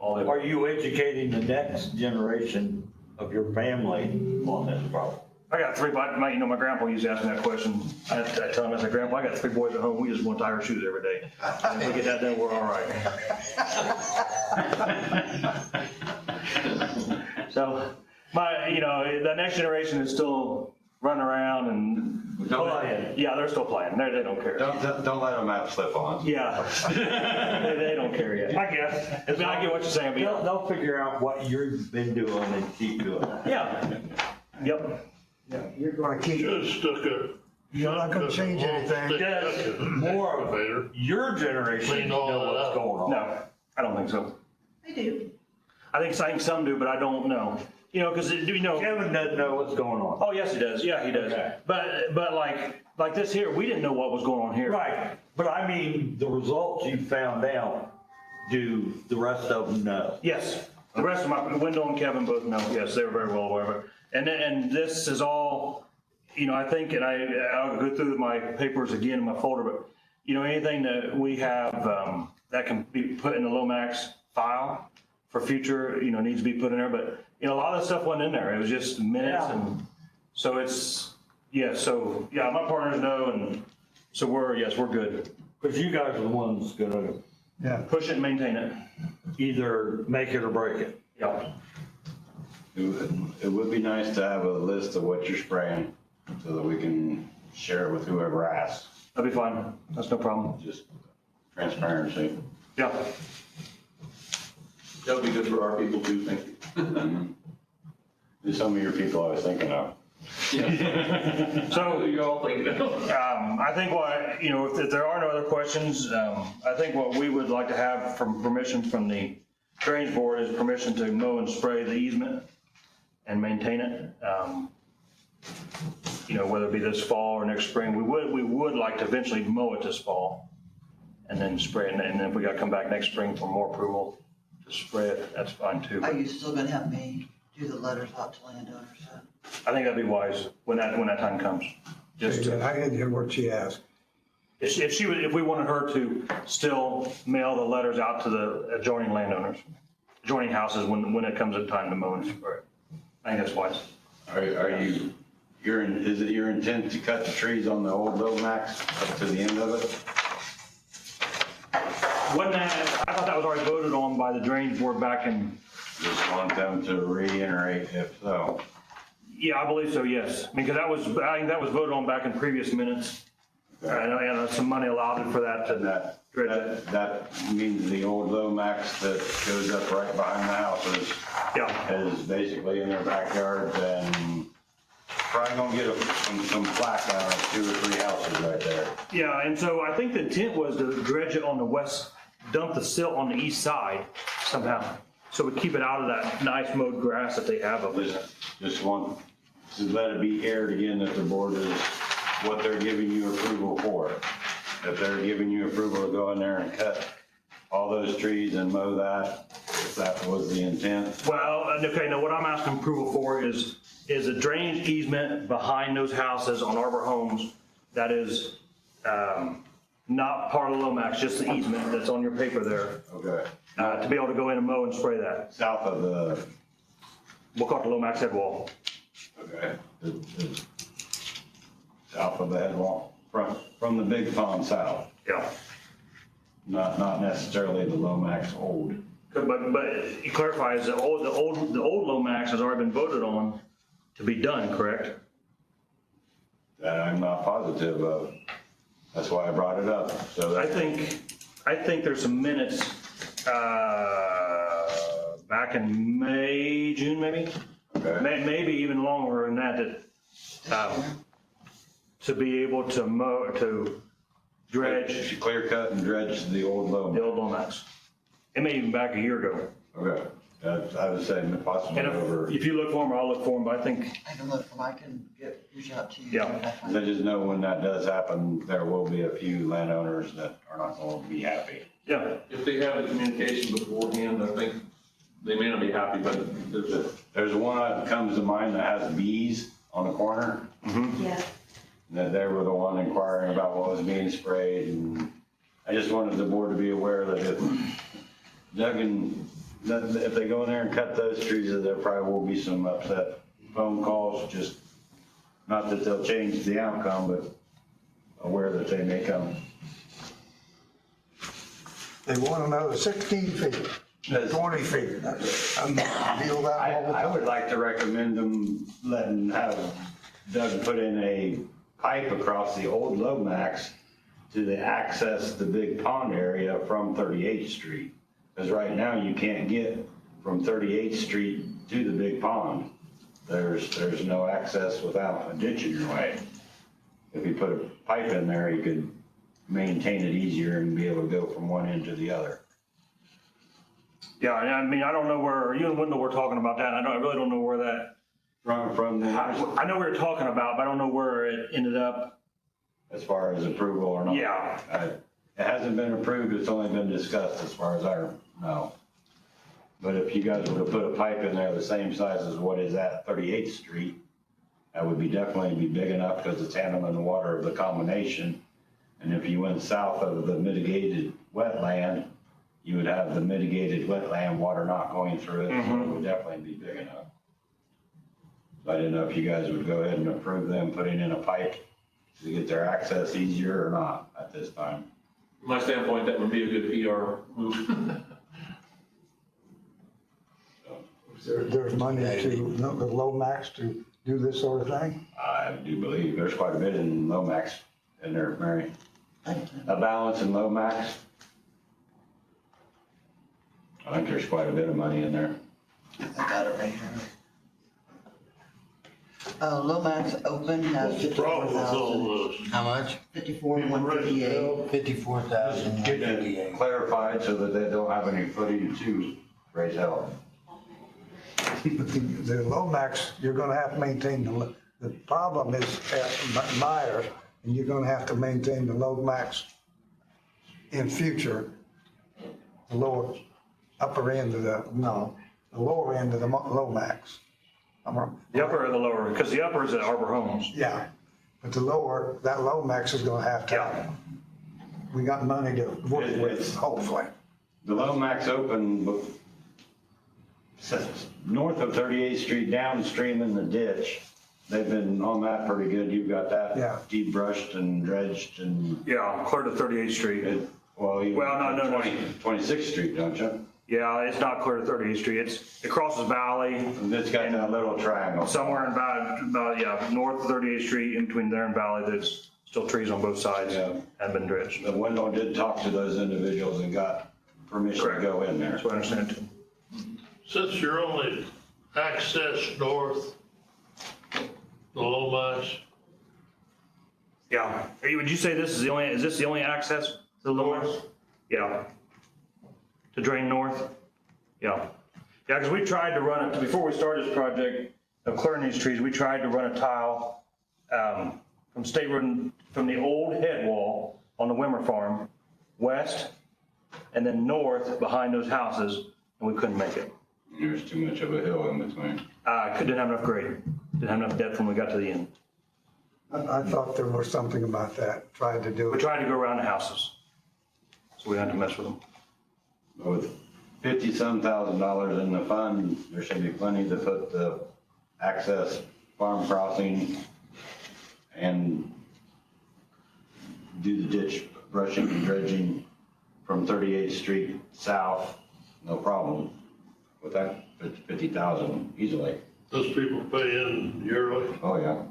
all that? Are you educating the next generation of your family on this problem? I got three, my grandpa used to ask me that question. I tell him, I said, Grandpa, I got 3 boys at home, we just want to tie our shoes every day. And if we get that done, we're all right. So, the next generation is still running around and playing. Yeah, they're still playing, they don't care. Don't let them have slip on. Yeah. They don't care yet. I guess. I get what you're saying, but They'll figure out what you've been doing and keep doing it. yeah. Yep. Yeah, you're gonna keep, Just stuck a. you're not gonna change anything. Yeah. More of your generation Clean know all that what's up. going on. No, I don't think so. I do. I think some do, but I don't know. Because, Kevin doesn't know what's going on. oh, yes, he does. Yeah, he does. Okay. But like this here, we didn't know what was going on here. Right, but I mean, the results you found out, do the rest of them know? Yes. The rest of Wendell and Kevin both know. Yes, they were very well aware of it. And this is all, I think, and I'll go through my papers again in my folder, but, anything that we have that can be put in the Lomax file for future, needs to be put in there. But, a lot of that stuff wasn't in there. It was just minutes. Yeah. And so my partners know. And so we're good. Because you guys are the ones gonna Yeah, Push it and maintain it. either make it or break it. Yeah. It would be nice to have a list of what you're spraying so that we can share it with whoever asks, That'll be fine. That's no problem. just transparency. Yeah. That would be good for our people too, thank you. There's some of your people I was thinking of. So, You're all thinking of. I think if there are no other questions, I think what we would like to have from permission from the drainage board is permission to mow and spray the easement and maintain it. Whether it be this fall or next spring, we would like to eventually mow it this fall and then spray it. And then if we got to come back next spring for more approval to spray it, that's fine too. Are you still gonna have me do the letters out to landowners then? I think that'd be wise when that time comes. Just to, I didn't hear what she asked. if we wanted her to still mail the letters out to the adjoining landowners, adjoining houses when it comes time to mow and spray. I think that's wise. Are you, is it your intent to cut the trees on the old Lomax up to the end of it? Wasn't that, I thought that was already voted on by the drainage board back in, Just want them to reiterate if so. yeah, I believe so, yes. I mean, because I think that was voted on back in previous minutes. And some money allotted for that And to dredge it. that means the old Lomax that goes up right behind the houses Yeah, is basically in their backyard and probably gonna get some flack out of 2 or 3 houses right there. yeah, and so I think the intent was to dredge it on the west, dump the silt on the east side somehow. So we keep it out of that nice mowed grass that they have up there. Just want to let it be aired again that the board is what they're giving you approval for. If they're giving you approval to go in there and cut all those trees and mow that, if that was the intent. Well, okay, now what I'm asking approval for is a drainage easement behind those houses on Arbor Homes that is not part of the Lomax, just the easement that's on your paper there, Okay. to be able to go in and mow and spray that. South of the, We'll call it the Lomax head wall. okay, south of the head wall, from the big pond south, Yeah. not necessarily the Lomax old. But it clarifies that the old Lomax has already been voted on to be done, correct? That I'm not positive of. That's why I brought it up, so I that, think there's some minutes, back in May, June maybe? okay. Maybe even longer than that, to be able to mow, to dredge She clear cut and dredge the old the Lomax. old Lomax. It may even back a year ago. Okay, I would say possibly And over. if you look for them, I'll look for them, but I think, I can look, I can reach out to you. Yeah. I just know when that does happen, there will be a few landowners that are not going to be happy. yeah, If they have the communication beforehand, I think they may not be happy, but There's one that comes to mind that has bees on the corner. Yeah. That they were the one inquiring about what was being sprayed, and I just wanted the board to be aware that if Doug and, that if they go in there and cut those trees, that there probably will be some upset phone calls, just, not that they'll change the outcome, but aware that they may come. They want another 16 feet, 20 feet. I deal that all the I time. would like to recommend them have Doug put in a pipe across the old Lomax to access the big pond area from 38th Street. Because right now you can't get from 38th Street to the big pond. There's no access without a ditch in your way. If you put a pipe in there, you could maintain it easier and be able to go from one end to the other. yeah, and I mean, I don't know where, you and Wendell were talking about that, and I really don't know where that, From the, I know we were talking about, but I don't know where it ended up. as far as approval or not. Yeah. It hasn't been approved, it's only been discussed as far as I know. But if you guys were to put a pipe in there the same size as what is at 38th Street, that would definitely be big enough because it's handling the water of the combination. And if you went south of the mitigated wetland, you would have the mitigated wetland water not going through it, so it would definitely be big enough. I didn't know if you guys would go ahead and approve them putting in a pipe to get their access easier or not at this time. from my standpoint, that would be a good PR move. There's money to, the Lomax to do this sort of thing? I do believe there's quite a bit in Lomax in there, Mary. A balance in Lomax. I think there's quite a bit of money in there. I got it right here. Lomax open has What's the problem with 54,000, all this? How much? 54,158. 54,058. Clarified so that they don't have any footage to raise hell. The Lomax, you're gonna have to maintain the problem is at Myers, and you're gonna have to maintain the Lomax in future. The lower, upper end of the lower end of the Lomax. The upper or the lower, because the upper is at Arbor Homes. Yeah, But the lower, that Lomax is gonna have to, we got money to work with, hopefully. The Lomax open north of 38th Street downstream in the ditch. They've been on that pretty good. You've got Yeah. that deep brushed and dredged and, Yeah, clear to 38th Street. even Well, no. 26th Street, don't you? Yeah, it's not clear to 38th Street. It crosses Valley. It's got that little triangle. Somewhere in about north of 38th Street, in between there and Valley, there's still trees on both sides Yeah. and been dredged. The Wendell did talk to those individuals and got permission to go in there. That's what I understand too. Since you're only access north, the Lomax, Yeah. Hey, would you say is this the only access to the Lomax? Yeah. To drain north? Yeah. Yeah, because we tried to run it, before we started this project of clearing these trees, we tried to run a tile from State Road, from the old head wall on the Wimmer farm, west, and then north behind those houses, and we couldn't make it. There's too much of a hill in between. Didn't have enough grade, didn't have enough depth when we got to the end. I thought there was something about that, tried to do We it. tried to go around the houses, so we had to mess with them. With $50-some thousand in the fund, there should be plenty to put the access farm crossing and do the ditch brushing and dredging from 38th Street south, no problem. With that, 50,000 easily. those people pay in yearly. Oh, yeah.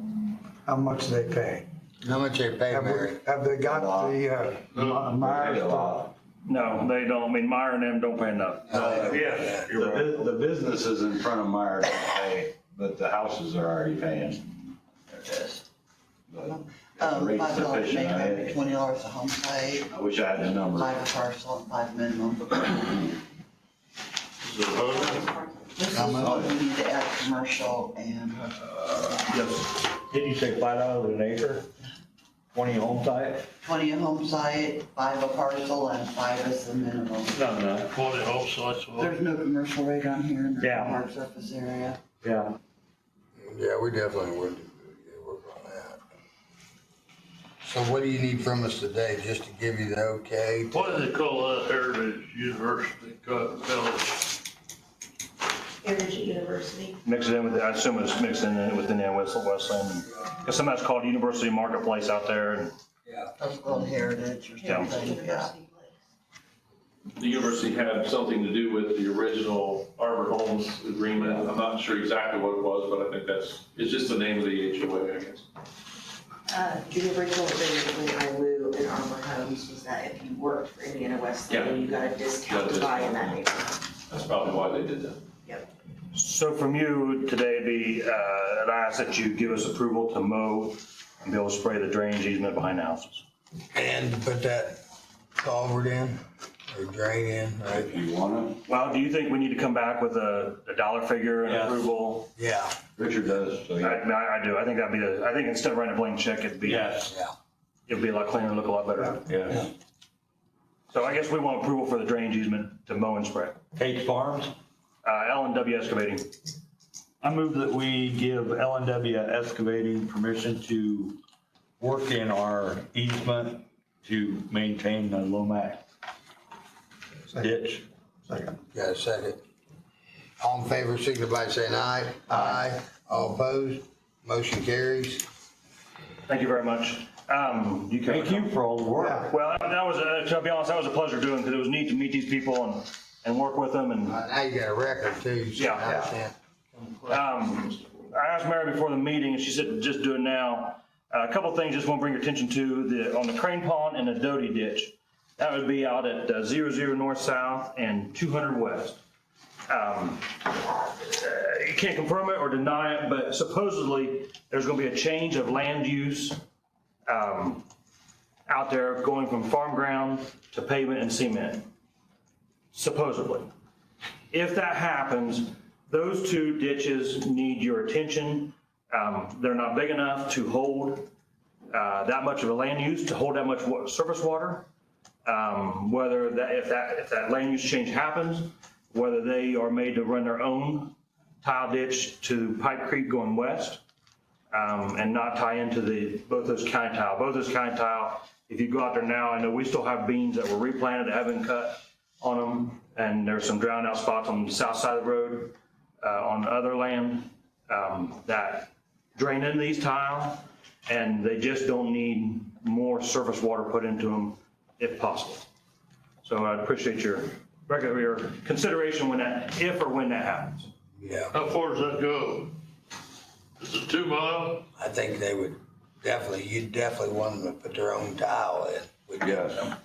How much they pay. How much they pay, Mary? Have they got the, Myers? Pay a lot. No, they don't. I mean, Meyer and them don't pay enough. Yes, you're right. The businesses in front of Meyer don't pay, but the houses are already paying. But the rate's $5 sufficient, makeup, $20 a home site, I wish I had the number. 5 a parcel, and 5 minimum. Is it 100? This is what we need to add commercial and, Yes. Didn't you say $5 an acre? 20 home site? 20 a home site, 5 a parcel, and 5 is the minimum. Not enough. 20 home sites. There's no commercial rate on here, and there's Yeah. no hard surface area. Yeah. Yeah, we definitely would work on that. So what do you need from us today, just to give you the okay? Why do they call that Heritage University Village? Heritage University. Mix it in with, I assume it's mixed in with the Westland. Because sometimes called University Marketplace out there. And That's called heritage or Yeah. something, yeah. University Place. The university had something to do with the original Arbor Homes agreement. I'm not sure exactly what it was, but I think it's just the name of the HOA, I guess. The original agreement between IWU and Arbor Homes was that if you worked for Indiana Wesleyan, Yeah. you got a discount to buy in that neighborhood. That's probably why they did that. so from you today, I'd ask that you give us approval to mow and be able to spray the drainage easement behind the houses. And put that culvert in, or drain in, right? If you want it, Well, do you think we need to come back with a dollar figure and Yes. approval? Yeah, Richard does, so yeah. I do. I think that'd be I think instead of writing a blank check, it'd be yeah. a lot cleaner and look a lot better. Yeah. So I guess we want approval for the drainage easement to mow and spray. Tate Farms? L&W Excavating. I move that we give L&W Excavating permission to work in our easement to maintain the Lomax ditch. Second. Got a second? All in favor, signify by saying aye. Aye. All opposed, motion carries. Thank you very much. Thank you for all the work. Well, that was, to be honest, that was a pleasure doing, because it was neat to meet these people and work with them. And Now you got a record too, so Yeah. I understand. I asked Mary before the meeting, and she said, just do it now. A couple things just want to bring your attention to, on the Crane Pond and the Doty Ditch. That would be out at 00 north-south and 200 west. You can't confirm it or deny it, but supposedly there's going to be a change of land use out there, going from farm ground to pavement and cement, supposedly. If that happens, those two ditches need your attention. They're not big enough to hold that much of a land use, to hold that much surface water. If that land use change happens, whether they are made to run their own tile ditch to Pipe Creek going west, and not tie into both those county tile. Both those county tile, if you go out there now, I know we still have beans that were replanted that haven't been cut on them, and there's some drowned out spots on the south side of the road, on other land, that drain into these tile, and they just don't need more surface water put into them if possible. So I appreciate your consideration if or when that happens. Yeah, How far does that go? Is it 2 mile? I think they would you'd definitely want them to put their own tile in. wouldn't you?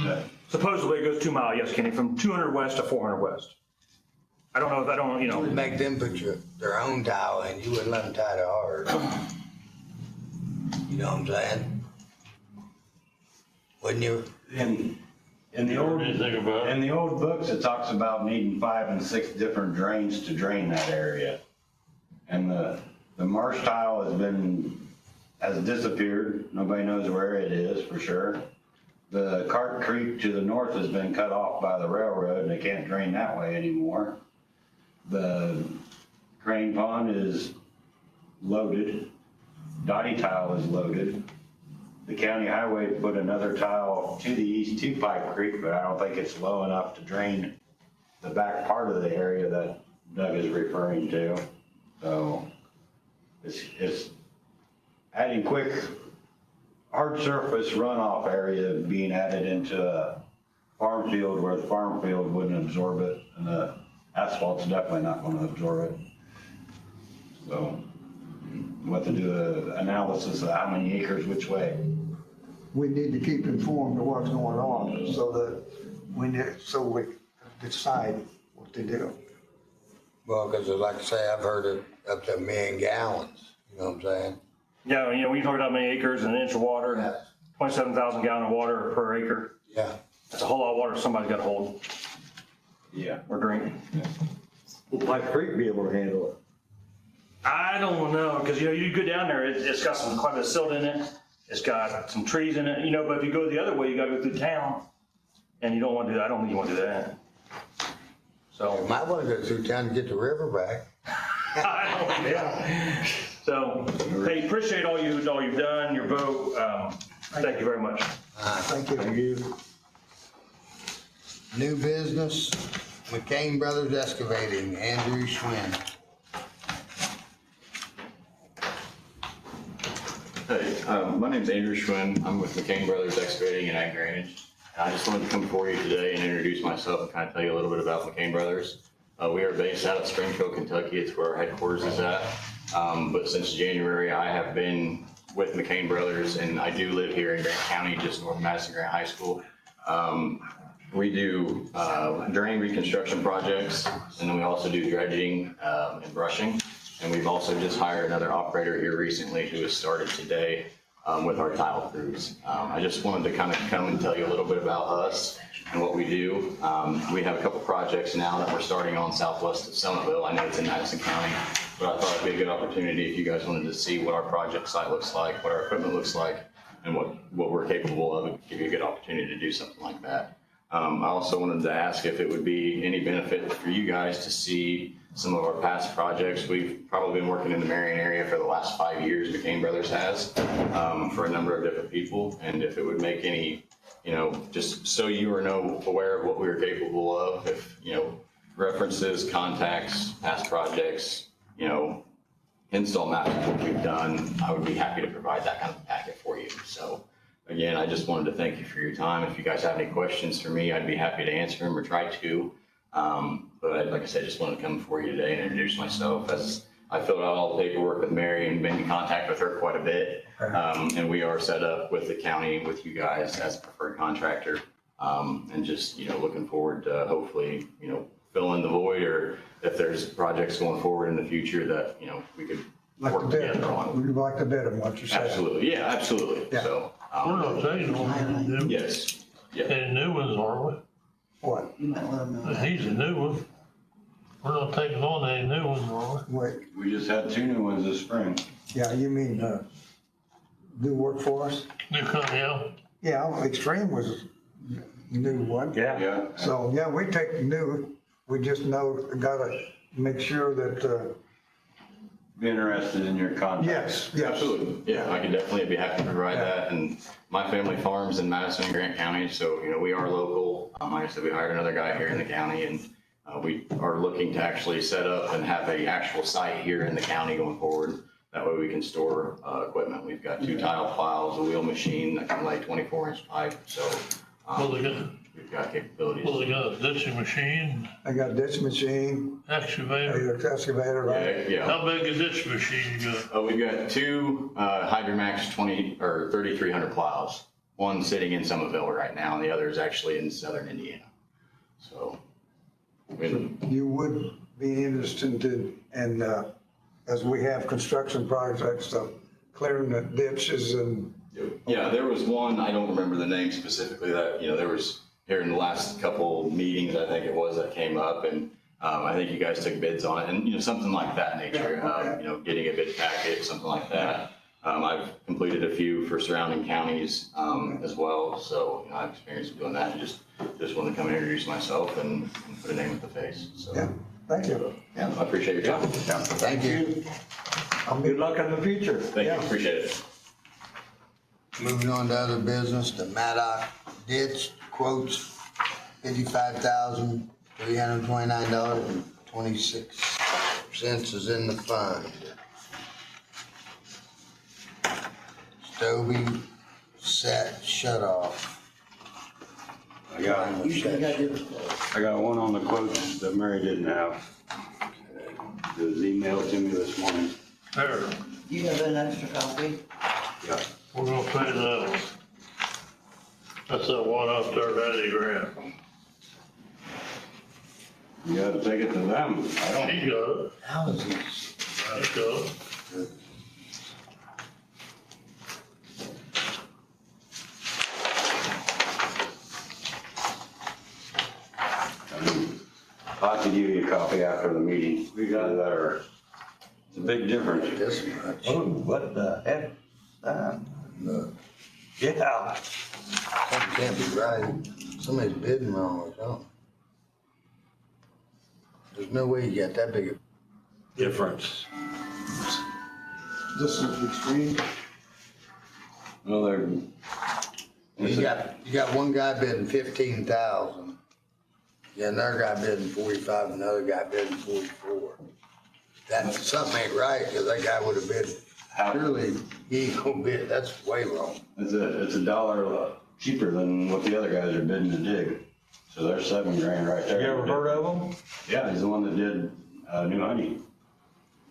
Yes. Supposedly it goes 2 mile, yes, Kenny, from 200 west to 400 west. I don't know if You would make them put their own tile in, you wouldn't let them tie to ours. You know what I'm saying? Wouldn't you? In the old, Anything about in it? the old books, it talks about needing 5 and 6 different drains to drain that area. And the marsh tile has disappeared. Nobody knows where it is for sure. The Cart Creek to the north has been cut off by the railroad and they can't drain that way anymore. The Crane Pond is loaded. Dottie tile is loaded. The county highway put another tile to the east to Pipe Creek, but I don't think it's low enough to drain the back part of the area that Doug is referring to. So it's adding quick hard surface runoff area being added into a farm field where the farm field wouldn't absorb it, and the asphalt's definitely not going to absorb it. So we'll have to do an analysis of how many acres which way. We need to keep informed of what's going on so that we decide what to do. Well, because like I say, I've heard it up to 1 million gallons, you know what I'm saying? Yeah, when you talk about how many acres and an inch of water, Yeah. 27,000 gallon of water per acre, Yeah. that's a whole lot of water somebody's got to hold Yeah. or drink. Will Pipe Creek be able to handle it? I don't know, because you go down there, it's got quite a bit of silt in it. It's got some trees in it, but if you go the other way, you gotta go through town. And you don't want to do that. I don't think you want to do that. You So, might want to go through town to get the river back. yeah. So, hey, appreciate all you've done, your vote. Thank you very much. Thank you. Thank you. New business, McCain Brothers Excavating, Andrew Schwinn. Hey, my name's Andrew Schwinn. I'm with McCain Brothers Excavating and Ag Drainage. I just wanted to come before you today and introduce myself and kind of tell you a little bit about McCain Brothers. We are based out of Springfield, Kentucky. It's where our headquarters is at. But since January, I have been with McCain Brothers, and I do live here in Grant County, just north of Madison Grant High School. We do drain reconstruction projects, and then we also do dredging and brushing. And we've also just hired another operator here recently who has started today with our tile crews. I just wanted to kind of come and tell you a little bit about us and what we do. We have a couple projects now that we're starting on southwest of Somerville. I know it's in Madison County, but I thought it'd be a good opportunity if you guys wanted to see what our project site looks like, what our equipment looks like, and what we're capable of. It'd give you a good opportunity to do something like that. I also wanted to ask if it would be any benefit for you guys to see some of our past projects. We've probably been working in the Marion area for the last 5 years, McCain Brothers has, for a number of different people. And if it would make any, just so you are aware of what we are capable of, if, references, contacts, past projects, install maps of what we've done, I would be happy to provide that kind of packet for you. So again, I just wanted to thank you for your time. If you guys have any questions for me, I'd be happy to answer them or try to. But like I said, I just wanted to come before you today and introduce myself. As I filled out all the paperwork with Mary and been in contact with her quite a bit. And we are set up with the county, with you guys as a preferred contractor. And just, looking forward to hopefully, fill in the void, or if there's projects going forward in the future that, we could work together on. We'd like to bid on what you said. Absolutely, yeah, absolutely. Yeah. So, We're not taking on any new, yes, yeah. any new ones, are we? What? You might let them know. He's a new one. We're not taking on any new ones, are Wait, We just had 2 new ones this spring. yeah, you mean, do work for us? we? New company, yeah. Yeah, Extreme was a new one. Yeah. Yeah. So, yeah, we take new, we just gotta make sure that, be interested in your contact. Yes, yes. Absolutely. Yeah, I could definitely be happy to provide that. And my family farms in Madison and Grant County, so, we are local. Like I said, we hired another guy here in the county, and we are looking to actually set up and have a actual site here in the county going forward. That way we can store equipment. We've got 2 tile piles, a wheel machine that can lay 24-inch pipe, so Well, they got, we've got capabilities. well, they got a ditching machine, I got a ditch machine, excavator. excavator, right? Yeah. How big a ditch machine you got? We've got 2 Hydromax 3,300 plows. One sitting in Somerville right now, and the other is actually in southern Indiana. So, You would be interested in, as we have construction projects, clearing the ditches and, yeah, there was one, I don't remember the name specifically, that, there was, here in the last couple meetings, I think it was, that came up, and I think you guys took bids on it, and, something like that nature, getting a bid packet, something like that. I've completed a few for surrounding counties as well, so I have experience doing that, and just wanted to come and introduce myself and put a name with the face, so. yeah, thank you. Yeah, I appreciate your time. Thank you. Good luck in the future. Thank you, appreciate it. Moving on to other business, the Maddock ditch quotes $55,329.26 is in the fund. Stobie set shut off. I got one on the quotes that Mary didn't have. It was emailed to me this morning. There, You have an extra copy? Yeah. we're gonna pay that one. That's that one up there at Eddie Grant. You gotta take it to them. I don't. He got it, How is this? he got it. I could give you a copy after the meeting. We got that, or it's a big difference. This much. Oh, what the heck? Look, Yeah. something can't be right. Somebody's bidding wrong or something. There's no way you got that big a Difference. This is extreme. Well, they're. You got one guy bidding 15,000. Yeah, another guy bidding 45, another guy bidding 44. That, something ain't right, cause that guy would have bid, surely he ain't gonna bid, that's way wrong. It's a dollar cheaper than what the other guys are bidding to dig. So there's $7,000 right there. You ever heard of them? Yeah, he's the one that did, New Honey.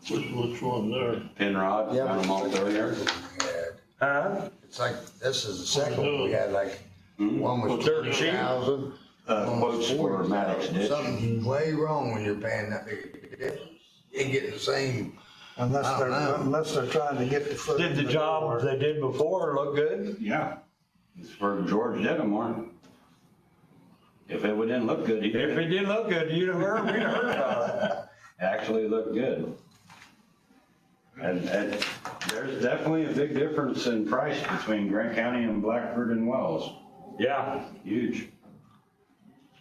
Which one there? Penrod, found them all earlier. Huh? It's like, this is the second one, we had like, one was Dirt cheap? 30,000. Quotes for Maddox ditch. Something's way wrong when you're paying that big a difference. You ain't getting the same. Unless I don't know. unless they're trying to get the foot. Did in the job door. they did before look good? Yeah. It's for George Dedamore. If it didn't look good, if it didn't look good, we'd have heard about it. It actually looked good. And there's definitely a big difference in price between Grant County and Blackford and Wells. Yeah. Huge.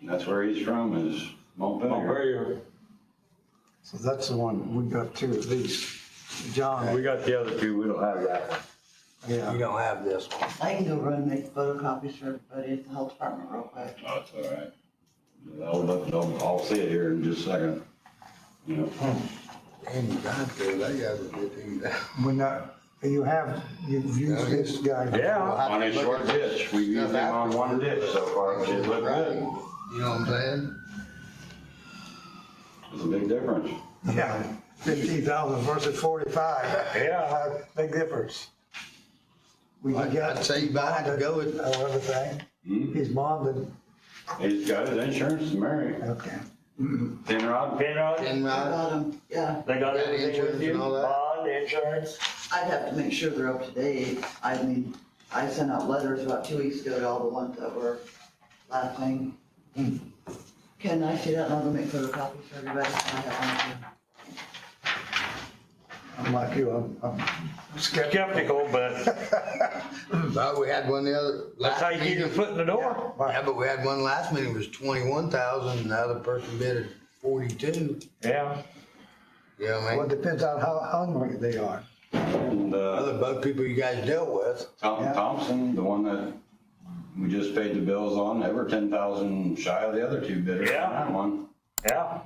And that's where he's from, is Montpelier. So that's the one, we got 2 of these. John, We got the other 2, we don't have that one. yeah. You don't have this one. I can go run and make photocopies for everybody at the health department real quick. Oh, that's all right. I'll see it here in just a second. You know. And you got to, that guy was 15,000. When you've used this guy. Yeah, on a short ditch. We used them on one ditch so far, but it looked good. You know what I'm saying? It's a big difference. Yeah, 15,000 versus 45. Yeah. Big difference. We got. I'd say you buy it to go with. Everything. He's bonded. He's got his insurance to marry. Okay. Penrod? And I got 'em, yeah. They got Got everything insurance with you? and all that? Bond, insurance? I'd have to make sure they're up to date. I mean, I sent out letters about 2 weeks ago to all the ones that were lapsing. Can I see that and I'll go make photocopies for everybody? I have one I'm like you, I'm Skeptical, but But we had one the other. that's how you get your foot in the door. Yeah, but we had one last meeting, it was 21,000, and the other person bid at 42. Yeah. You know what I Well, it mean? depends on how hungry they are. And, Other boat people you guys dealt with, Yeah. Thompson, the one that we just paid the bills on, they were 10,000 shy of the other two bidders on Yeah. that one. Yeah.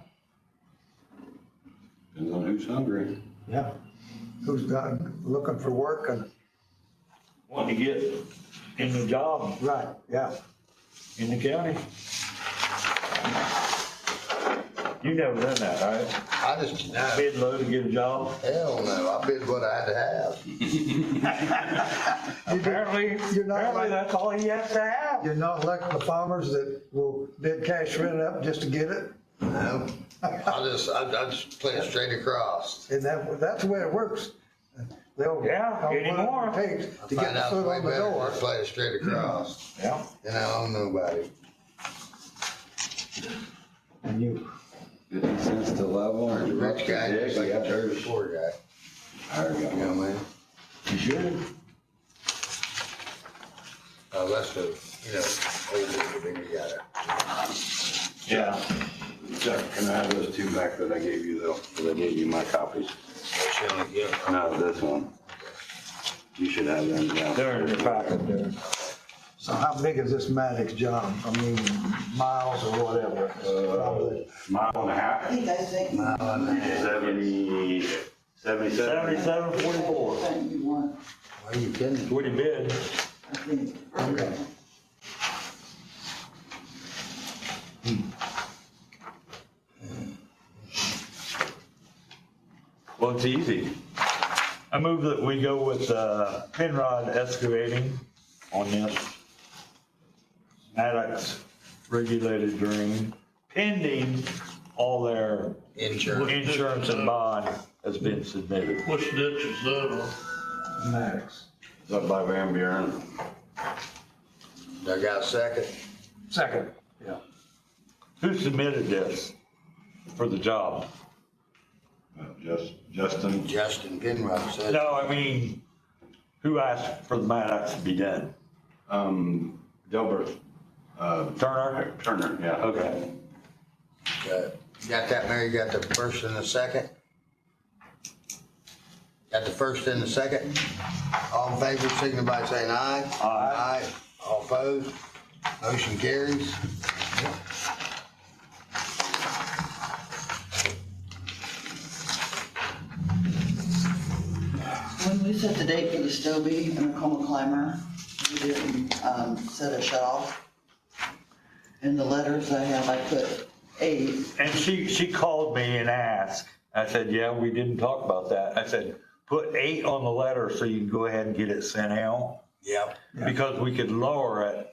Depends on who's hungry. Yeah. Who's got, looking for work and, Want to get in the job right, yeah. in the county. You never done that, right? I just, no, Bid low to get a job? hell no, I bid what I had to have. Apparently, You're not apparently like- that's all he has to have. You're not like the farmers that will bid cash rent up just to get it. No, I just play it straight across. And that's the way it works. They'll. Yeah, they'll anymore. whatever it takes I to get find the out foot way on the better door. to play it straight across, Yeah. and I own nobody. And you, 50 cents to level. The rich guy Yeah, just like yeah. a church poor guy. There you You go. know what I mean? You should. Unless the, old people think you got it. Yeah. Chuck, can I have those two back that I gave you though? Because I gave you my copies. No, this one. You should have them, yeah. They're in your pocket there. so how big is this Maddox job? I mean, miles or whatever. Mile and a I half, think I think. 70, 77. 77.44. Sent you one, Are you kidding? What he bid. I think. Okay. Well, it's easy. I move that we go with Penrod Excavating on this. Maddox regulated drain, pending all their Insurance. insurance and bond has been submitted. Which ditch is that on? Maddox. It's up by Van Buren. I got a second. Second. Who submitted this for the job? Justin. Justin Penrod said. No, I mean, who asked for the Maddox to be done? Delbert. Turner? Turner, yeah. Okay. You got that, Mary? You got the first and the second? Got the first and the second? All in favor, signify by saying aye. Aye. All opposed? Motion carries. When we set the date for the Stobie and the Coma Climber, we didn't, set a shut off. In the letters I have, I put 8. And she called me and asked. I said, yeah, we didn't talk about that. I said, put 8 on the letter so you can go ahead and get it sent out. Yep, Because we could lower it,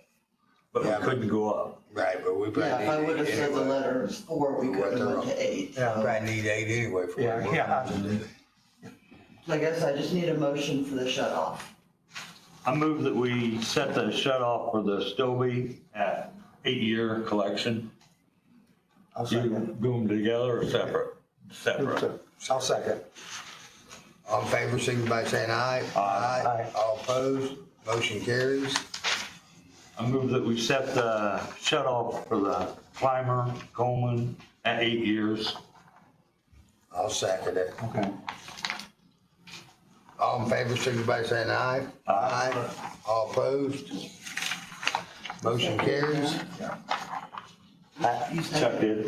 but we Yeah. couldn't go up. right, but we Yeah, if I probably would need have 8 said the anyway. letter is 4, we could have went to 8. We Yeah. probably need 8 anyway for Yeah, what we're yeah. about to do. So I guess I just need a motion for the shut off. I move that we set the shut off for the Stobie at 8-year collection. I'll You second. do them together or separate? Separate. I'll second. All in favor, signify by saying aye. Aye. All opposed? Motion carries. I move that we set the shut off for the Climber, Coleman at 8 years. I'll second it. Okay. All in favor, signify by saying aye. Aye. All opposed? Motion carries. You said- Chuck did.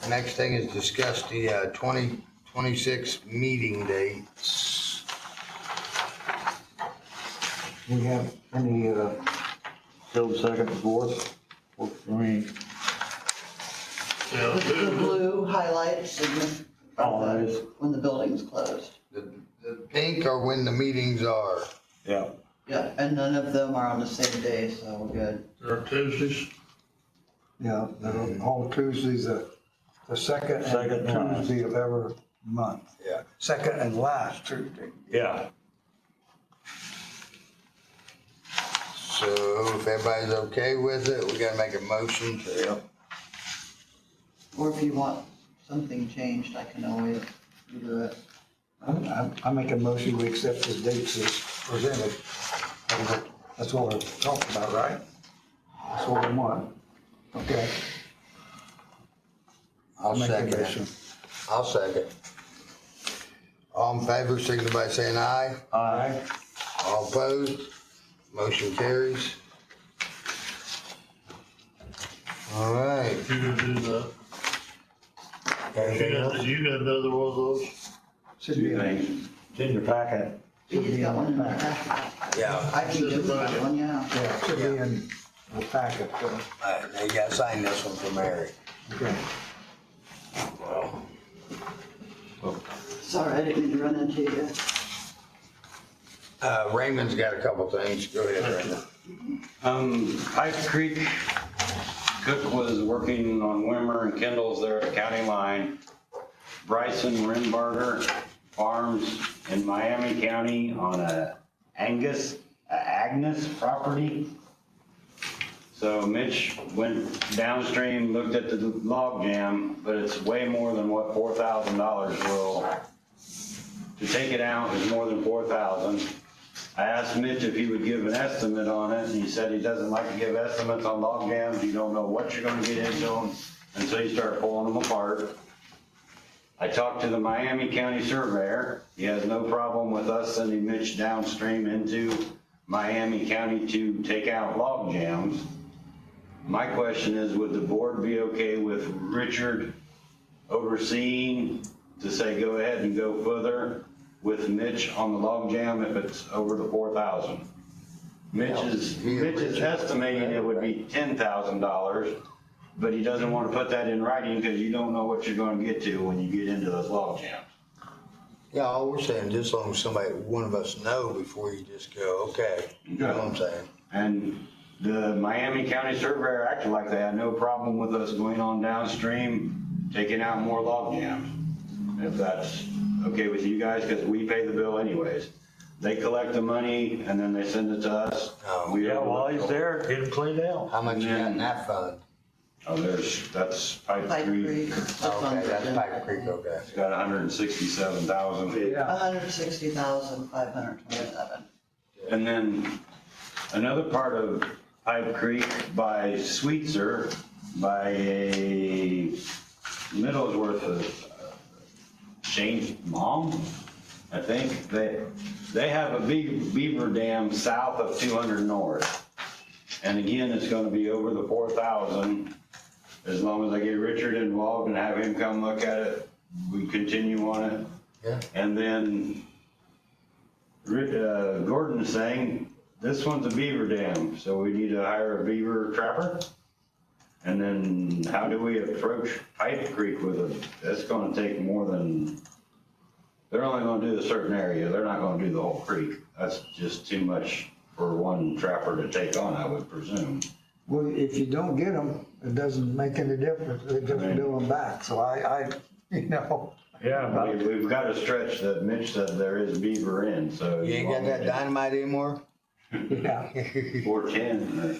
Next thing is discuss the 2026 meeting dates. We have any, Still second and fourth. Works for me. Yeah, The blue highlights Always. when the building's closed. The pink are when the meetings are. Yeah. Yeah, and none of them are on the same day, so we're good. they're Tuesdays. yeah, they're all Tuesdays, the second Second and and last. Tuesday of every month. Yeah. Second and last Tuesday. Yeah. So if everybody's okay with it, we gotta make a motion to. Or if you want something changed, I can always do it. I make a motion, we accept the dates as presented. That's what we're talking about, right? That's what we want. Okay. I'll Make a second motion. it. I'll second. All in favor, signify by saying aye. Aye. All opposed? Motion carries. All right. You gonna do that? Anything else? You got another one of those? Should be Two in, things. it's in your packet. Should He's be got in one in the the packet. packet. Yeah. I can give that one, yeah. Yeah, it should be in the packet. All right, now you gotta sign this one for Mary. Okay. Sorry, I didn't mean to run into you. Raymond's got a couple things. Go ahead, Raymond. Pipe Creek, Cook was working on Wimmer and Kendall's there at the county line. Bryson Rimbarger Farms in Miami County on Agnes property. So Mitch went downstream, looked at the log jam, but it's way more than what $4,000 will. To take it out is more than $4,000. I asked Mitch if he would give an estimate on it, and he said he doesn't like to give estimates on log jams. You don't know what you're gonna get into them until you start pulling them apart. I talked to the Miami County surveyor. He has no problem with us sending Mitch downstream into Miami County to take out log jams. My question is, would the board be okay with Richard overseeing to say, go ahead and go further with Mitch on the log jam if it's over the 4,000? Mitch is estimating it would be $10,000, but he doesn't want to put that in writing because you don't know what you're going to get to when you get into those log jams. Yeah, all we're saying, just as long as somebody, one of us know before you just go, okay. You know what I'm saying? And the Miami County surveyor acted like they had no problem with us going on downstream, taking out more log jams. If that's okay with you guys, because we pay the bill anyways. They collect the money and then they send it to us. Oh. We Yeah, while he's overlook- there, get him cleaned out. How much you got in that fund? Oh, that's Pipe Pipe Creek. Creek. That's Okay, on that's the- Pipe Creek, okay. It's got 167,000. Yeah. 160,527. And then another part of Pipe Creek by Sweetser, by a Middlesworth of Shane's mom, I think, they have a big beaver dam south of 200 North. And again, it's gonna be over the 4,000. As long as I get Richard involved and have him come look at it, we continue on it. Yeah. And then Gordon's saying, this one's a beaver dam, so we need to hire a beaver trapper. And then how do we approach Pipe Creek with it? That's gonna take more than, they're only gonna do a certain area, they're not gonna do the whole creek. That's just too much for one trapper to take on, I would presume. Well, if you don't get them, it doesn't make any difference. They just bill them back. So you know. Yeah, We've got a stretch that Mitch said there is beaver in, so. You ain't got that dynamite anymore? Yeah, 410.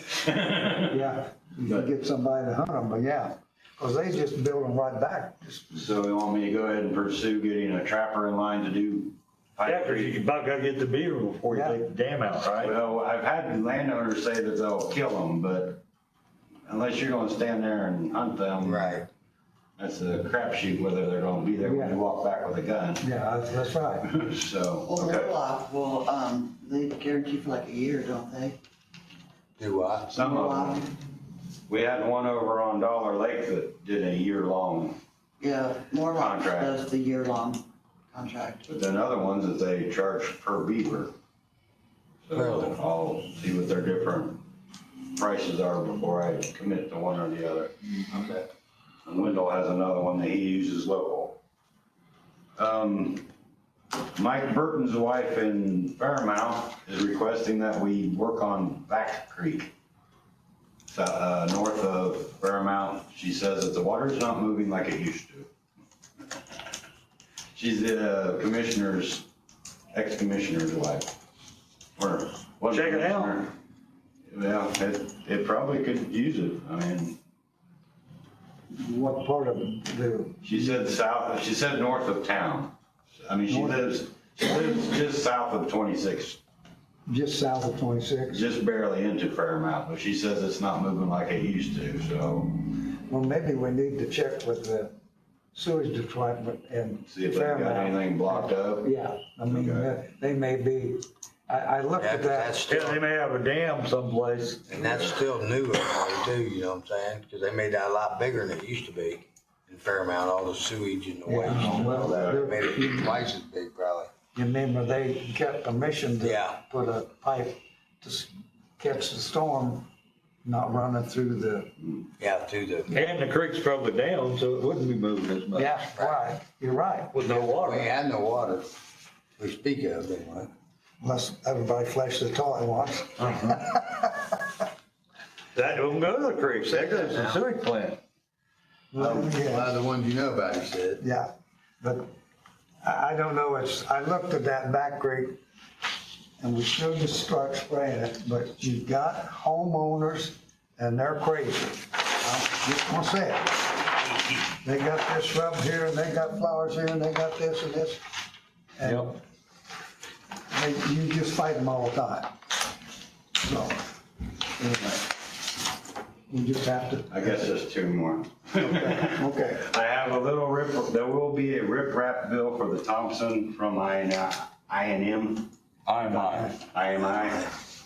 yeah. You can get somebody to hunt them, but yeah. Because they just bill them right back. So you want me to go ahead and pursue getting a trapper in line to do yeah, Pipe 'cause Creek? you about gotta get the beaver before you Yeah. take the dam out, right? Well, I've had landowners say that they'll kill them, but unless you're gonna stand there and hunt them. Right. That's a crapshoot whether they're gonna be there when you walk back with a gun. Yeah, that's right. So, Well, okay. Murloc will, they guarantee for like a year, don't they? Do what? Some of them. We had one over on Dollar Lake that did a year-long, Yeah, Morlock Contract. does the year-long contract. but then other ones that they charge per beaver. So Really? I'll see what their different prices are before I commit to one or the other. Okay. And Wendell has another one that he uses local. Mike Burton's wife in Fairmount is requesting that we work on Back Creek, north of Fairmount. She says that the water's not moving like it used to. She's the commissioner's, ex-commissioner's wife. Or was Check it out. commissioner. Yeah, it probably could use it. I mean, What part of the, she said south, she said north of town. I mean, she lives just south of 26, just south of 26? just barely into Fairmount, but she says it's not moving like it used to, so. Well, maybe we need to check with the sewage department in See if they got Fairmount. anything blocked up. Yeah, I mean, Okay. they may be, I looked Yeah, at 'cause that's that. Yeah, they still, may have a dam someplace. and that's still new up there too, you know what I'm saying? Cause they made that a lot bigger than it used to be in Fairmount, all the sewage and the waste Yeah, and well, all that. They they're- made it twice as big probably. You remember they got permission to Yeah. put a pipe to catch the storm, not running through the, Yeah, through the, And the creek's probably down, so it wouldn't be moving as much. yeah, right, you're right. With no we water. had no water. We speak of anyway. Unless everybody flushed the toilet once. That don't go to the creek, that goes to the sewage plant. Well, A lot yeah, of the ones you know about, he said. yeah, but I don't know, I looked at that back creek and we shouldn't start spraying it, but you've got homeowners and they're crazy. I'm just gonna say it. They got this shrub here and they got flowers here and they got this and this. And Yep. you just fight them all the time. So, anyway, we just have to, I guess there's two more. okay. I have a little there will be a riprap bill for the Thompson from INM. IMI.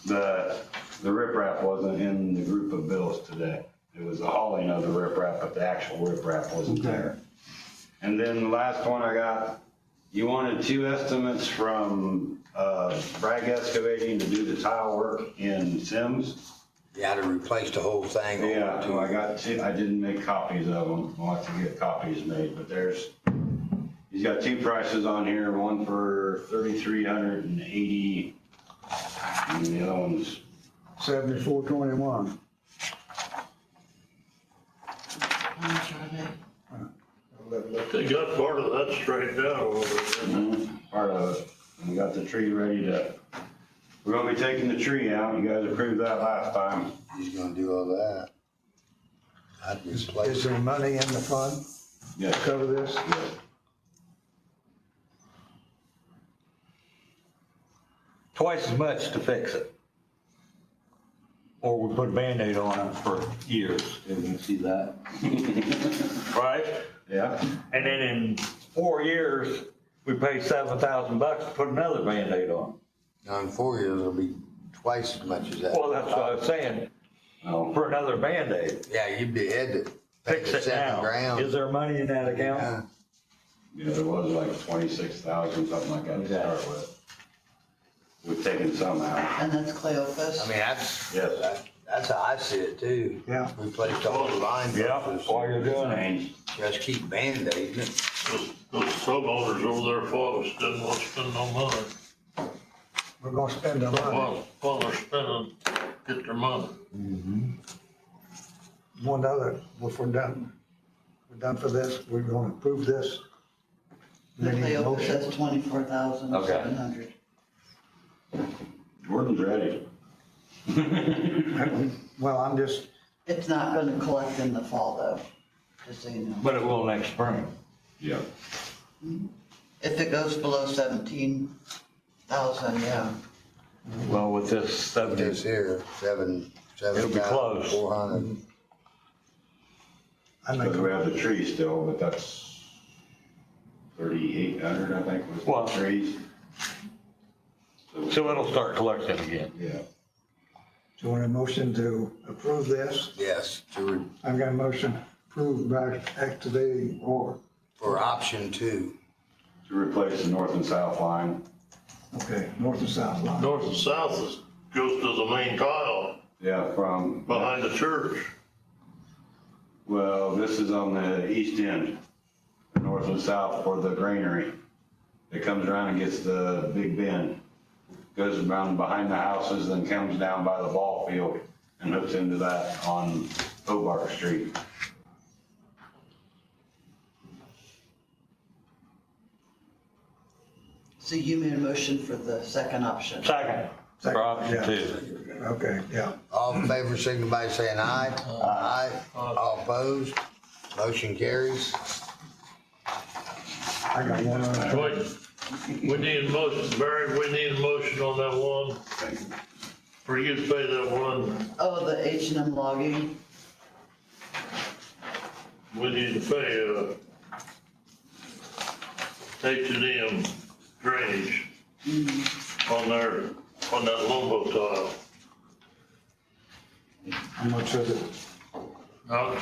The riprap wasn't in the group of bills today. It was the hauling of the riprap, but the actual riprap wasn't Okay. there. And then the last one I got, you wanted two estimates from Bragg Excavating to do the tile work in Sims. Yeah, to replace the whole thing. all Yeah, the so I way. got two, I didn't make copies of them, I'll have to get copies made, but he's got two prices on here, one for 3,380, and the other one's, 7421. I'm trying They got part of that straightened out over there. part of it. And we got the tree ready we're gonna be taking the tree out, you guys approved that last time. He's gonna do all that. I'd replace Is there money in the fund to Yes, cover this? yes. Twice as much to fix it. Or we put a Band-Aid on it for years, you can see that. Right? Yeah, And then in 4 years, we paid $7,000 to put another Band-Aid on. Now in 4 years, it'll be twice as much as that. Well, that's what I was saying, no, for another Band-Aid. Yeah, you'd be head to pay Fix the it second now. ground. Is there money in that account? Yeah. yeah, there was like 26,000, something like that to start with. We've taken some out. And that's Cleophas. I mean, that's, Yes. that's how I see it too. Yeah. Replace the whole line. Yeah, while you're doing it. Change. Just keep Band-Aiding it. Those homeowners over there for us didn't want to spend no money. We're gonna spend the money. While they're spending, get their money. One other, if we're done for this, we're gonna approve this. The Then need a Cleophas motion. says 24,700. Gordon's ready. Well, I'm just, It's not gonna collect in the fall though, just so you know. But it will next spring. Yeah. If it goes below 17,000, yeah. Well, with this 70, This here, seven It'll be close. 7,400. I Because think, we have the trees still, but that's 3,800, I think, was Well- the trees. so it'll start collecting again. Yeah. do you want a motion to approve this? Yes, to, I've got a motion to approve back activating or, for option 2. To replace the north and south line. okay, north and south line. North and south goes to the main tile Yeah, from, behind the church. well, this is on the east end, the north and south for the granary. It comes around and gets the big bend, goes around behind the houses, then comes down by the ball field and hooks into that on Hobart Street. So you made a motion for the second option. Second, for option Yeah. 2. Okay, yeah. All in favor, signify by saying aye. Aye. All opposed? Motion carries. I got one other. Wait, we need a motion, Barry, we need a motion on that one. For you to pay that one, Oh, the H&M logging, we need to pay, H&M drainage on there, on that Lobo tile. How much is it? Now,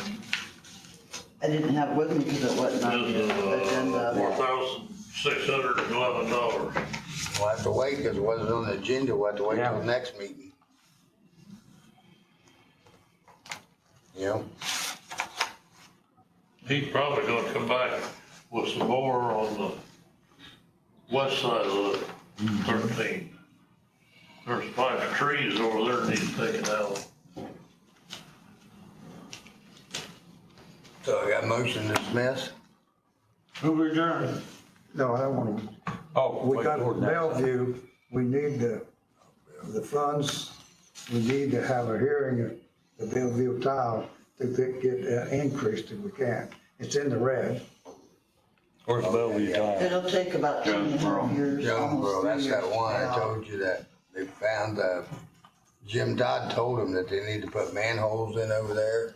I didn't have it with me because it wasn't on the agenda. $4,611. We'll have to wait, because it wasn't on the agenda, we'll have to wait till the next meeting. You know? He's probably gonna come back with some more on the west side of the 13. There's 5 trees over there that need taken out. So I got motion to dismiss? Move adjourned. No, I don't want to. Oh, We wait, got ordinance. Bellevue, we need the funds, we need to have a hearing at the Bellevue tile to get that increased if we can. It's in the red. Where's Bellevue tile? It'll take about 2.5 years, Jonesboro, almost 3 that's years. that one I Yeah. told you that they found, Jim Dodd told them that they need to put manholes in over there.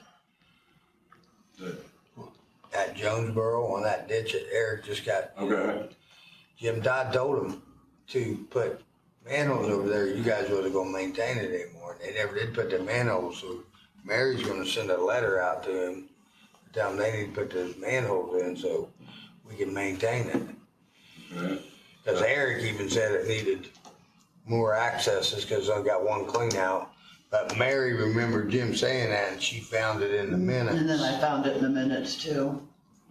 At Jonesboro on that ditch that Eric just got. Okay. Jim Dodd told them to put manholes over there, you guys wasn't gonna maintain it anymore. And they never did put the manholes, so Mary's gonna send a letter out to him, tell them they need to put those manholes in so we can maintain it. Cause Eric even said it needed more accesses, cause I got one clean out. But Mary remembered Jim saying that and she found it in the minutes. And then I found it in the minutes too.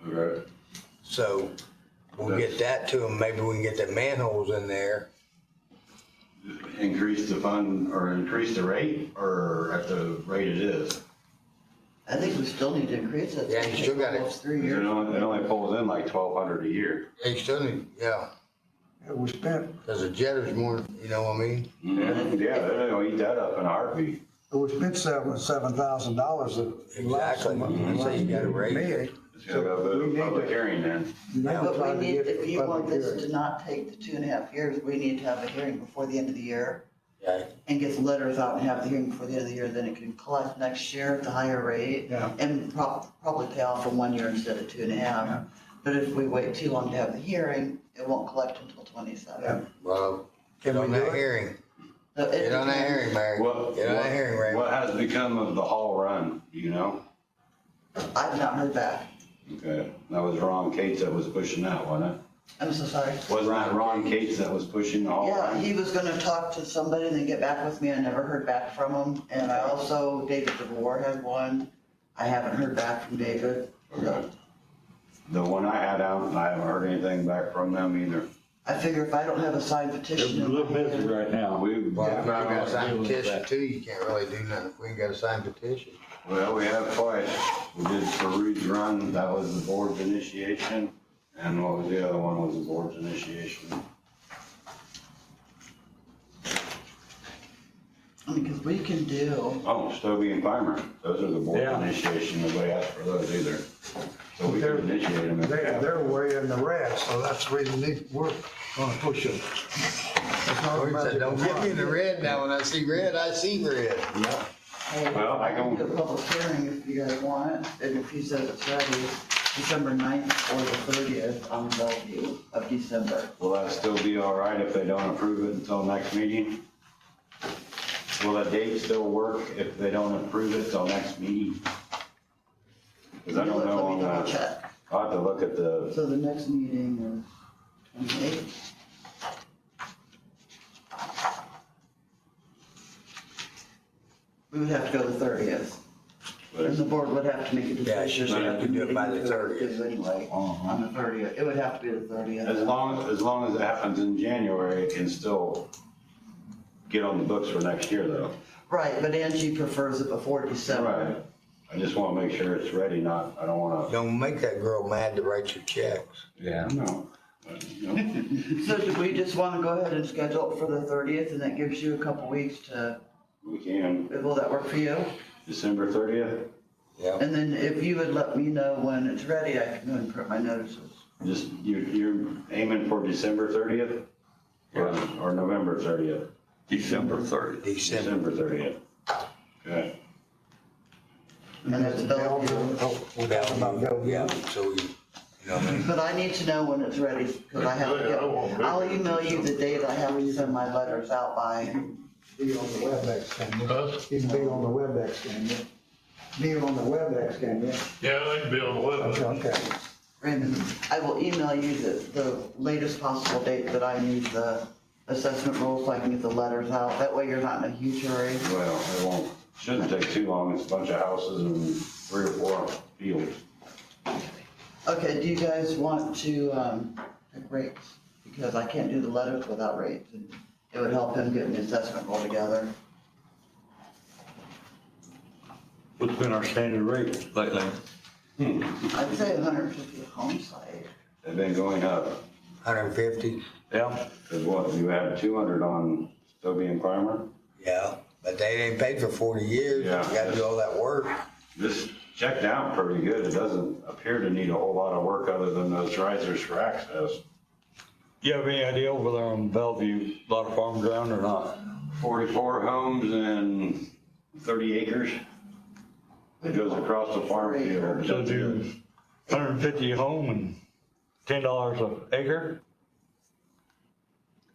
Okay. So we'll get that to them, maybe we can get the manholes in there. Increase the fund or increase the rate or at the rate it is? I think we still need to increase it. Yeah, you still got it. Almost 3 It years. only pulls in like 1,200 a year. They still need, yeah, We spent, cause the jetter's more, you know what I mean? Yeah, they're gonna eat that up in a heartbeat. we spent $7,000 Exactly. So you gotta raise it. Still got a public hearing then. But we need, if you want this to not take the 2.5 years, we need to have a hearing before the end of the year. Okay. And get the letters out and have the hearing before the end of the year, then it can collect next year at the higher rate. Yeah. And probably pay off in 1 year instead of 2.5. But if we wait too long to have the hearing, it won't collect until 27. Well, Can get we on do that it? hearing. So it Get on that depends. hearing, Mary. What, Get on that hearing, Ray. what has become of the Hall Run, do you know? I've not heard back. Okay, that was Ron Cates that was pushing that, wasn't it? I'm so sorry. Wasn't that Ron Cates that was pushing the Hall Yeah, Run? he was gonna talk to somebody and then get back with me. I never heard back from him. And I also, David DeVore had one. I haven't heard back from David. Okay. The one I had out, I haven't heard anything back from them either. I figure if I don't have a signed They're petition a in my little busy hand, right now. We, Well, if we got a signed dealing with petition that. too, you can't really do nothing if we ain't got a signed petition. well, we have twice. We did for Rude's Run, that was the board's initiation. And what was the other one was the board's initiation. because we can do, Oh, Stobie and Palmer, those are the board's Yeah. initiation, nobody asked for those either. So we can initiate them if we have. they're way in the red, so that's the reason we're gonna push it. It's not a He matter said, don't of get me in the red now. When I see red, I see red. hey, Well, I I can don't- do a public hearing if you guys want. And if he says it's ready, December 9th or the 30th on Bellevue of December. Will that still be all right if they don't approve it until next meeting? Will that date still work if they don't approve it till next meeting? Because I don't know Let on me double that. check. I'll have to look at the, So the next meeting is 28th. We would have to go the 30th. And the board would have to make a decision. Yeah, it's just you have to do it by the 30th. Anyway, on the 30th. It would have to be the 30th. as long as it happens in January, it can still get on the books for next year though. Right, but Angie prefers it before December. Right. I just want to make sure it's ready, not, I don't want Don't make that girl mad to write your checks. Yeah. to, no. So do we just want to go ahead and schedule it for the 30th and that gives you a couple weeks to, We can, will that work for you? December 30th, Yeah. And then if you would let me know when it's ready, I can go and print my notices. just, you're aiming for December 30th? Or November 30th? December 30th. December. December 30th. Okay. And that's Bellevue. Oh, we're talking about Bellevue. Yeah, so we You know what I mean? But I need to know when it's ready, because I have to get, I'll email you the date I have to send my letters out by. Be on the WebEx, can you? Huh? You can be on the WebEx, can you? Be on the WebEx, can you? Yeah, I can be on the web. Okay. Raymond, I will email you the latest possible date that I need the assessment rules so I can get the letters out. That way you're not in a huge hurry. Well, it won't, shouldn't take too long. It's a bunch of houses and 3 or 4 fields. Okay, do you guys want to, pick rates? Because I can't do the letters without rates. And it would help him get the assessment roll together. What's been our standard rate lately? I'd say 150 a home site. They've been going up. 150, Yeah, Cause what, you had 200 on Stobie and Primer? yeah, but they ain't paid for 40 years. You Yeah. gotta do all that work. This checked out pretty good. It doesn't appear to need a whole lot of work other than those risers for access. you have any idea over there on Bellevue, a lot of farm ground or not? 44 homes and 30 acres. It goes across the farm field. So do 150 a home and $10 an acre?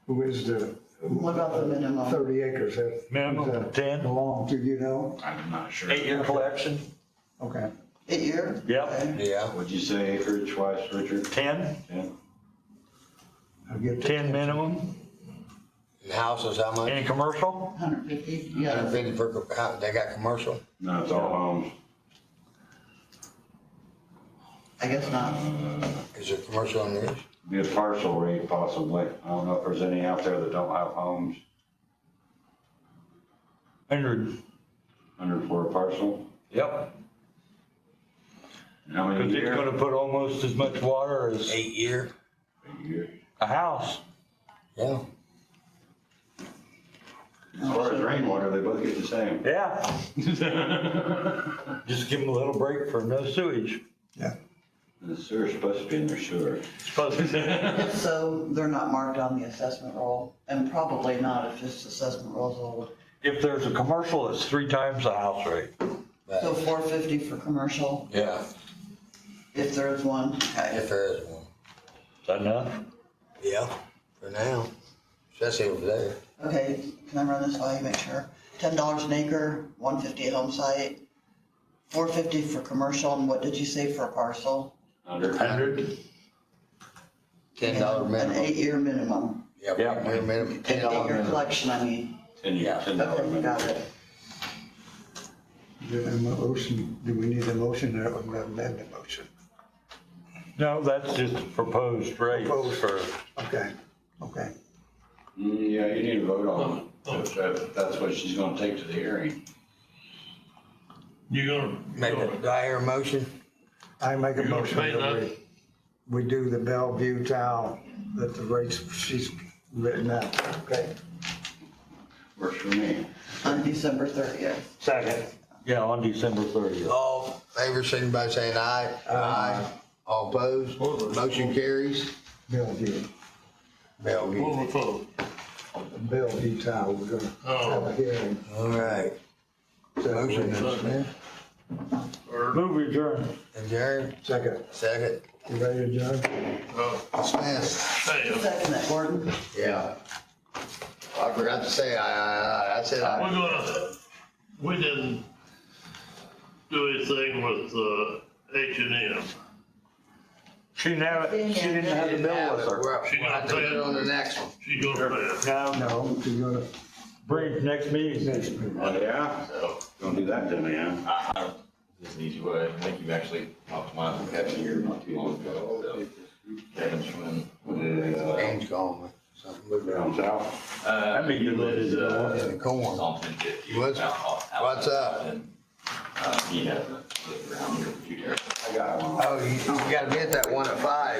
Who is the What about the minimum? 30 acres? That- Minimum does that 10. Belong to, you know? I'm not sure. 8-year collection? Okay. 8 year? Yep. Okay. Yeah, What'd you say acreage wise, Richard? 10, 10? I'll get 10 minimum. and houses, how much? Any commercial? 150? Yeah. 150 per, they got commercial? No, it's all homes. I guess not. Is there commercial on yours? Be a partial rate possibly. I don't know if there's any out there that don't have homes. 100. 100 for a parcel. Yep. And how many Because it's years? gonna put almost as much water as 8 year? A year. a house. Yeah. As far as rainwater, they both get the same. Yeah. Just give them a little break for no sewage. Yeah. The sewer's supposed to be in their sewer. If so, they're not marked on the assessment roll, and probably not if this assessment roll's old. If there's a commercial, it's 3 times the house rate. So 450 for commercial, Yeah, if there is one. Okay. if there is one. Is that enough? Yeah, for now, especially over there. Okay, can I run this by you, make sure? $10 an acre, 150 a home site, 450 for commercial, and what did you say for a parcel? 100? $10 An minimum. 8-year minimum. Yeah, Yeah. minimum, An $10 8-year minimum. collection, I mean. $10 Yeah. minimum. Got it. Do a motion, do we need a motion or we amend the motion? No, that's just a proposed rate Proposed. for, Okay, okay. Yeah, you need to vote on it. If that's what she's gonna take to the hearing. You gonna? Make a, do I hear a motion? I make a You gonna motion pay that that? we do the Bellevue Town, that the rates she's written out, okay? Works for me. On December 30th. second, yeah, on December 30th. All favor, signify by saying aye. Aye. All opposed, motion carries. Bellevue, Bellevue. What we vote? Bellevue Town, we're gonna have a hearing. All right, motion Second, Or, Move adjourned. adjourned, second, second, you ready to adjourn? dismissed. hey, Second that, Gordon. Yeah. I forgot to say aye. I said aye. we didn't do anything with, H&M. She didn't have the bill with her. We'll have to put it on the next one. She gonna pay it. No, No, she's gonna, bring it next meeting. next meeting. Oh, yeah? Don't do that to me, huh? This is an easy way. I think you've actually talked to my Kevin here not too long ago. So, Kevin Schwinn. James calling me, something with Down south. That'd be good little deal. in the corn. On 1050. What's up? And, he has a look around here, a few there. I got one. Oh, you gotta get that one at 5.